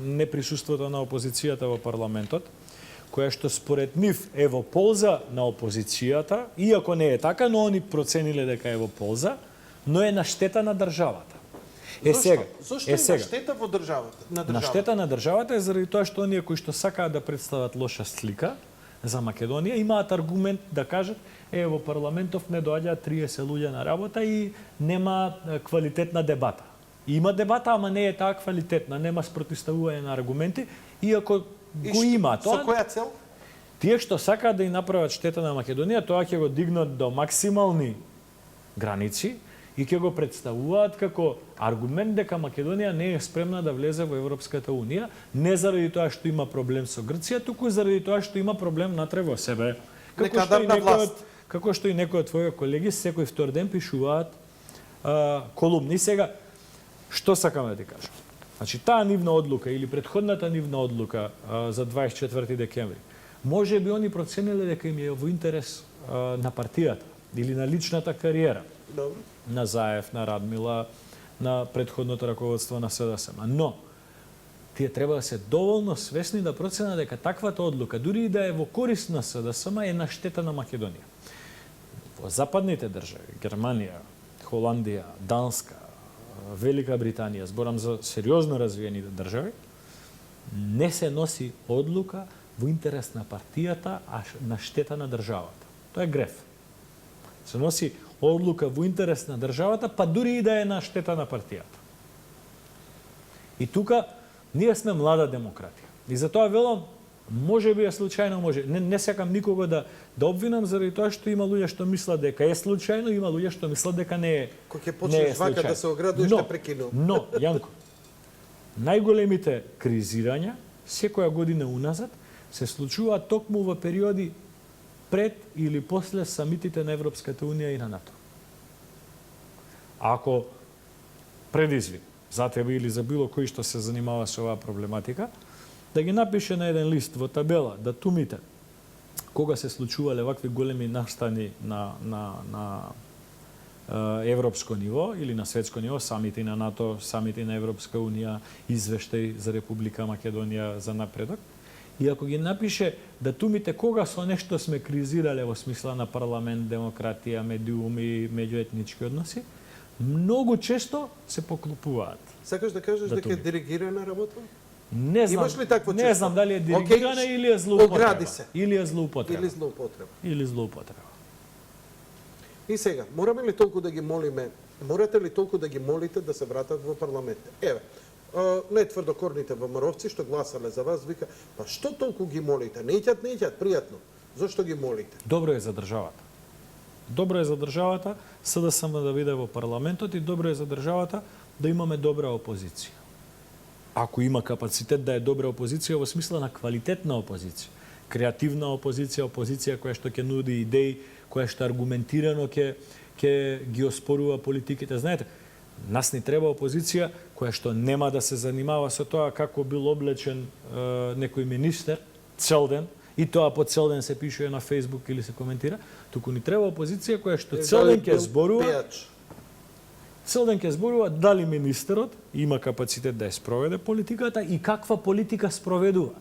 неприсуството на опозицијата во парламентот, која што според нив е во полза на опозицијата, иако не е така, но они процениле дека е во полза, но е на штета на државата. Зошто е на штета во државата? На штета на државата е заради тоа што оние кои што сакаат да представат лоша слика за Македонија имаат аргумент да кажат во парламентов не доаѓаат 30 луѓе на работа и нема квалитетна дебата. Има дебата, ама не е таа квалитетна, нема спротивставување на аргументи, иако го има тоа. Со која цел? Тие што сакаат да ја направат штета на Македонија, тоа ќе го дигнат до максимални граници и ќе го представуваат како аргумент дека Македонија не е спремна да влезе во Европската Унија, не заради тоа што има проблем со Грција, туку заради тоа што има проблем натре во себе. Како што и некои од твои колеги секој втор ден пишуваат колумни. Сега, што сакам да ти кажам? Значи, таа нивна одлука или претходната нивна одлука за 24 декември, може би они процениле дека им е во интерес на партијата или на личната кариера. Добро. На Заев, на Радмила, на претходното раководство на СДСМ. Но, тие треба да се доволно свесни да проценат дека таквата одлука, дури и да е во корист на СДСМ, е на штета на Македонија. Во западните држави, Германија, Холандија, Данска, Велика Британија, зборам за сериозно развиените држави, не се носи одлука во интерес на партијата, а на штета на државата. Тоа е греф. Се носи одлука во интерес на државата, па дури и да е на штета на партијата. И тука ние сме млада демократија. И затоа велам, може би е случајно, може. Не сакам никого да обвинам заради тоа што има луѓе што мислат дека е случајно, има луѓе што мислат дека не е. Кога ќе почнеш вака да се оградуваш, ќе прекинувам. Но, Јанко, најголемите кризирања секоја година уназад се случуваат токму во периоди пред или после самитите на Европската Унија и на НАТО. Ако предизвик за тебе или за било кој што се занимава со оваа проблематика, да ги напише на еден лист во табела, да тумите кога се случувале вакви големи настани на европско ниво или на светско ниво, самити на НАТО, самити на Европска Унија, извештај за Република Македонија за напредок. И ако ги напише да тумите кога со нешто сме кризирале во смисла на парламент, демократија, медиуми, меѓуетнички односи, многу често се поклопуваат. Сакаш да кажеш дека е диригирана работа? Не знам. Имаш ли такво чувство? Не знам дали е диригирана или е злоупотреба. Огради се. Или е злоупотреба. Или злоупотреба. И сега, morate ли толку да ги молите да се вратат во парламент? Еве, најтврдокорните ВМРО-вци што гласале за вас, вика, па што толку ги молите? Не иќат, пријатно. Зошто ги молите? Добро е за државата. Добро е за државата СДСМ да биде во парламентот и добро е за државата да имаме добра опозиција. Ако има капацитет да е добра опозиција во смисла на квалитетна опозиција, креативна опозиција, опозиција која што ќе нуди идеи, која што аргументирано ќе ги оспорува политиките. Знаете, нас ни треба опозиција која што нема да се занимава со тоа како бил облечен некој министер цел ден, и тоа по цел ден се пишува на Facebook или се коментира, туку ни треба опозиција која што цел ден ќе зборува. Цел ден ќе зборува дали министерот има капацитет да ја спроведе политиката и каква политика спроведува.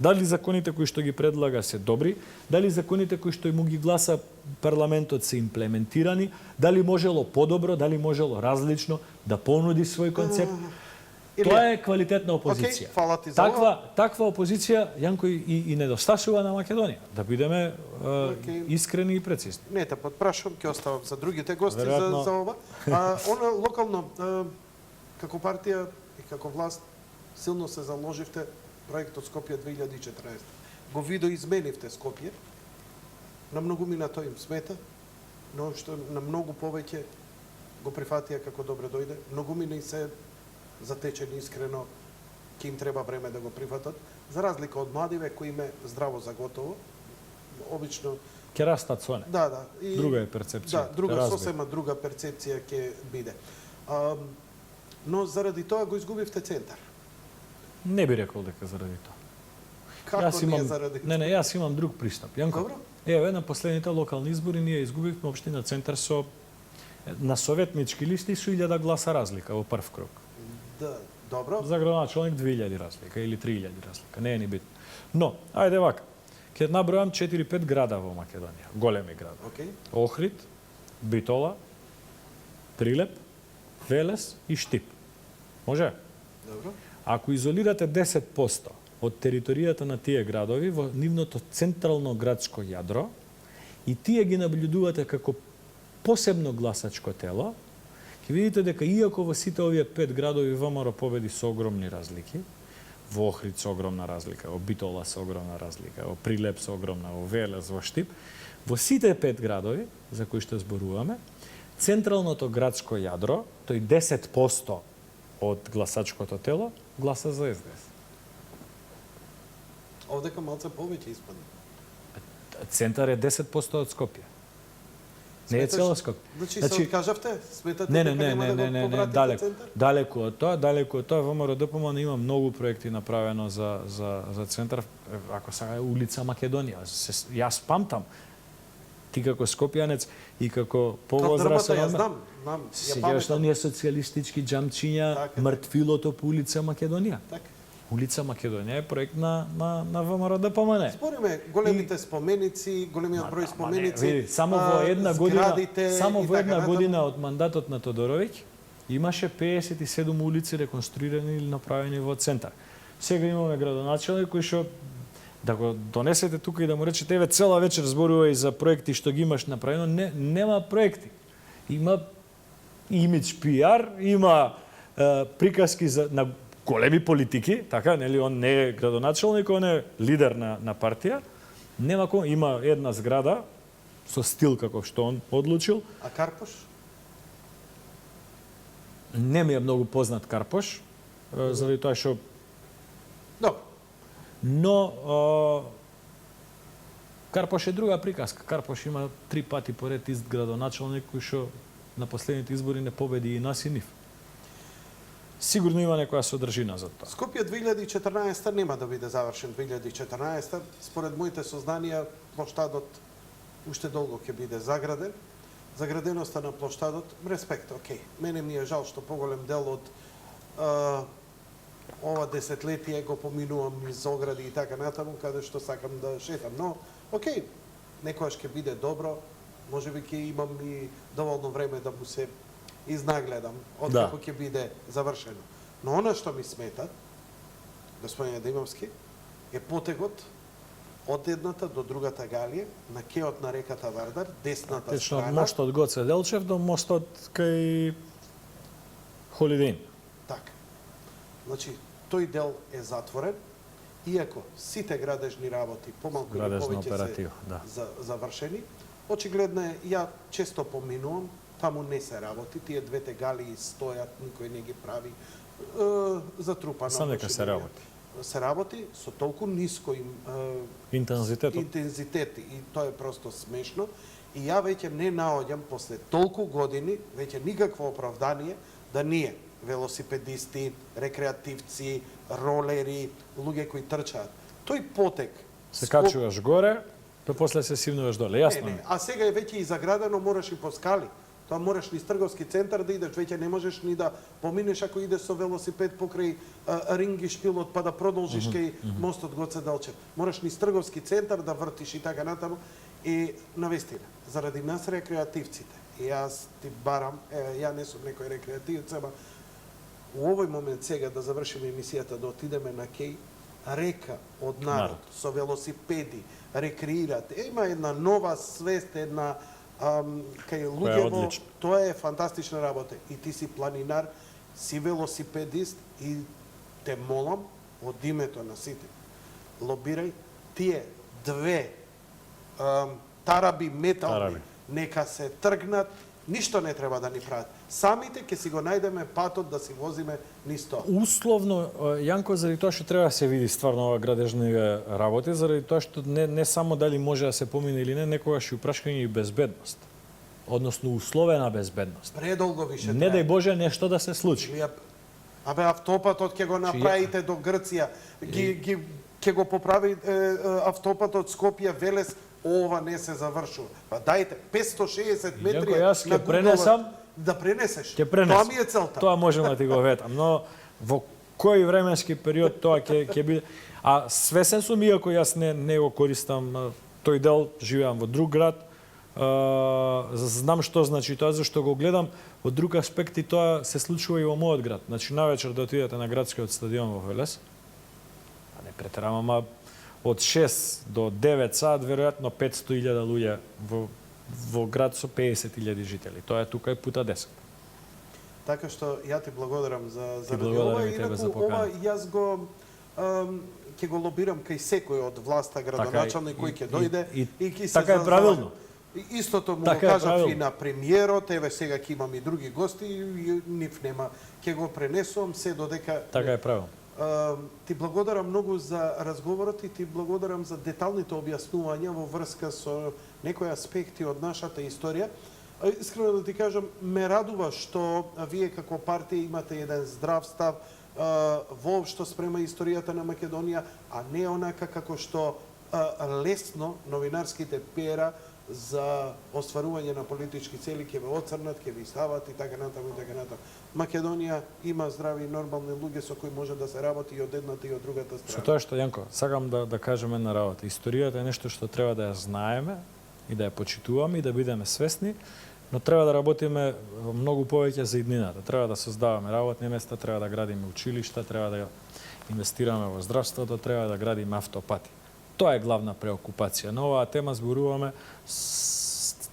Дали законите кои што ги предлага се добри, дали законите кои што му ги гласа парламентот се имплементирани, дали можело подобро, дали можело различно да понуди свој концепт. Тоа е квалитетна опозиција. Таква опозиција, Јанко, и недостасува на Македонија. Да бидеме искрени и прецизни. Не те подпрашувам, ќе оставам за другите гости за ова. Она локално, како партија и како власт, силно се заложивте проектот Скопје 2014. Го видоизменивте Скопје. На многумина тој им смета, но што на многу повеќе го прифатија како добре дојде. Многумина и се затечени искрено, ќе им треба време да го прифатат, за разлика од младиве кои им е здраво за готово. Обично ќе растат со не. Да. И друга е перцепција. Да, сосема друга перцепција ќе биде. Но заради тоа го изгубивте центар. Не би рекол дека заради тоа. Како не заради тоа? Не, јас имам друг пристап. Јанко, еве на последните локални избори ние изгубивме општина Центар со на советнички листи со 1000 гласа разлика во прв круг. Да, добро. За градоначалник 2000 разлика или 3000 разлика, не е ни битно. Но, ајде вака. Ќе набројам 4-5 града во Македонија, големи градови. Охрид, Битола, Прилеп, Велес и Штип. Може? Добро. Ако изолирате 10% од територијата на тие градови во нивното централно градско јадро и тие ги наблюдувате како посебно гласачко тело, ќе видите дека иако во сите овие 5 градови ВМРО победи со огромни разлики, во Охрид со огромна разлика, во Битола со огромна разлика, во Прилеп со огромна, во Велес, во Штип, во сите 5 градови за кои што зборуваме, централното градско јадро, тој 10% од гласачкото тело, гласа за СДС. Овдека малце повеќе испадне. Центар е 10% од Скопје. Не е цело Скопје. Значи, се откажавте? Сметате Не, дека нема да го побратите далеко. центар? Далеко од тоа, ВМРО ДПМН има многу проекти направено за центар, ако сега е улица Македонија. Јас памтам, ти како скопјанец и како повозрасен, Ја знам, ја сеќаваш паметам. оние социјалистички џамчиња, Така. мртвилото по улица Македонија. Така. Улица Македонија е проект на ВМРО ДПМН. Збориме големите споменици, големиот број споменици, Види, само во една година, зградите само и во така една натаму. година од мандатот на Тодоровиќ имаше 57 улици реконструирани или направени во центар. Сега имаме градоначелник кој што да го донесете тука и да му речете еве цела вечер зборувај за проекти што ги имаш направено, нема проекти. Има имидж пиар, има приказки на големи политики, така, нели, он не е градоначелник, он е лидер на партија. Нема кој, има една зграда со стил како што он одлучил. А Карпош? Не ми е многу познат Карпош, заради тоа што Добро. но Карпош е друга приказка. Карпош има 3 пати поред ист градоначелник кој што на последните избори не победи и нас и нив. Сигурно има некоја содржина за тоа. Скопје 2014 нема да биде завршен 2014. Според моите сознанија, плоштадот уште долго ќе биде заграден. Заграденоста на плоштадот, респект, окей. Мене ми е жал што поголем дел од ова десетлетие го поминувам низ огради и така натаму, каде што сакам да шетам. Но, окей, некојаш ќе биде добро, можеби ќе имам и доволно време да му се изнагледам од Да. како ќе биде завршено. Но она што ми смета, господине Димовски, е потегот од едната до другата галија, на кеот на реката Вардар, десната Течно од страна. мостот Гоце Делчев до мостот кај Холидейн. Така. Значи, тој дел е затворен, иако сите градежни работи помалку или Градежна повеќе оператива, да. завршени. Очигледно е, ја често поминувам, таму не се работи, тие двете галии стојат, никој не ги прави, затрупано. Сам нека се значи, работи. Се работи со толку ниско Интензитетот. интензитет и тоа е просто смешно. И ја веќе не наоѓам после толку години, веќе никакво оправдание да ние, велосипедисти, рекреативци, ролери, луѓе кои трчаат. Тој потек Се качуваш горе, па после се сивнуваш доле. Јасно Не, ми. не, а сега е веќе и заградено, мораш и по скали. Тоа мораш низ трговски центар да идеш, веќе не можеш ни да поминеш ако идеш со велосипед покрај ринги шпилот па да продолжиш кај мостот Гоце Делчев. Мораш низ трговски центар да вртиш и така натаму. И навистина, заради нас рекреативците, и јас ти барам, ја не сум некој рекреативец, ама у овој момент сега да завршиме емисијата, да отидеме на кеј река од народ, со велосипеди, рекреират. Има една нова свест, една кај луѓево, одлична. тоа е фантастична работа. И ти си планинар, си велосипедист и те молам од името на сите. Лобирај тие две тараби метални, Тараби. нека се тргнат, ништо не треба да ни прават. Самите ќе си го најдеме патот да си возиме низ тоа. Условно, Јанко, заради тоа што треба да се види стварно ова градежни работи, заради тоа што не само дали може да се помине или не, некогаш и упрашкање и безбедност. Односно условена безбедност. Предолго више Не дај трае. Боже нешто да се случи. Абе, автопатот ќе го направите до Грција, ќе го поправи автопатот Скопје Велес, ова не се завршува. Па дајте 560 метри Јанко, јас на ќе Google пренесам. Да пренесеш. Ќе пренесам. Тоа ми е целта. Тоа можам да ти го ветам, но во кој временски период тоа ќе биде. А свесен сум, иако јас не го користам тој дел, живеам во друг град, знам што значи тоа, зашто го гледам од друг аспект и тоа се случува и во мојот град. Значи, навечер да отидете на градскиот стадион во Велес, а не претерам, ама од 6 до 9 саат, веројатно 500.000 луѓе во град со 50.000 жители. Тоа е тука и пута 10. Така што ја ти благодарам за Ти ради благодарам ова. и тебе за Инаку ова покана. јас го ќе го лобирам кај секој од власта, градоначалник кој ќе дојде и ќе се така е правилно. И истото му Така го е, кажав правилно. и на премиерот, еве сега ќе имам и други гости, и нив нема. Ќе го пренесувам се додека... Така е правилно. Ти благодарам многу за разговорот и ти благодарам за деталните објаснувања во врска со некои аспекти од нашата историја. Искрено да ти кажам, ме радува што вие како партија имате еден здрав став воопшто спрема историјата на Македонија, а не онака како што лесно новинарските пера за остварување на политички цели ќе ве оцрнат, ќе ви стават и така натаму и така натаму. Македонија има здрави и нормални луѓе со кои може да се работи и од едната и од другата Со страна. тоа што, Јанко, сакам да кажеме на работа. Историјата е нешто што треба да ја знаеме и да ја почитуваме и да бидеме свесни, но треба да работиме многу повеќе за иднината. Треба да создаваме работни места, треба да градиме училишта, треба да инвестираме во здравството, треба да градиме автопати. Тоа е главна преокупација. На оваа тема зборуваме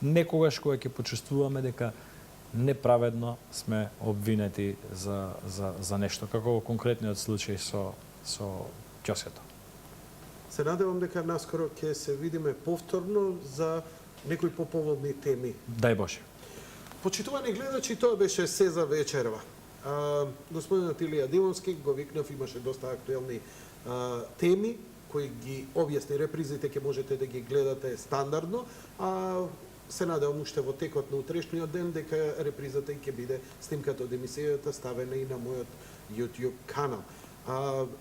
некогаш кога ќе почувствуваме дека неправедно сме обвинети за нешто, како во конкретниот случај со ќосето. Се надевам дека наскоро ќе се видиме повторно за некои поповолни теми. Дај Боже. Почитувани гледачи, тоа беше се за вечерва. Господинот Илија Димовски го викнав, имаше доста актуелни теми кои ги објасни. Репризите ќе можете да ги гледате стандардно, а се надевам уште во текот на утрешниот ден дека репризата и ќе биде снимката од емисијата ставена и на мојот YouTube канал.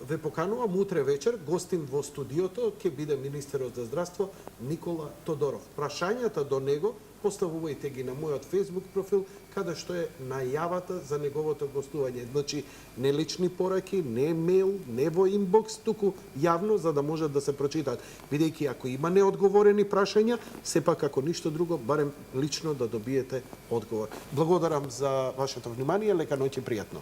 Ве поканувам утре вечер, гостин во студиото ќе биде министерот за здравство Никола Тодоров. Прашањата до него поставувајте ги на мојот Facebook профил, каде што е најавата за неговото гостување. Значи, не лични пораки, не мейл, не во инбокс, туку јавно, за да можат да се прочитаат. Бидејќи ако има неодговорени прашања, сепак ако ништо друго, барем лично да добиете одговор. Благодарам за вашето внимание, лека ноќ и пријатно.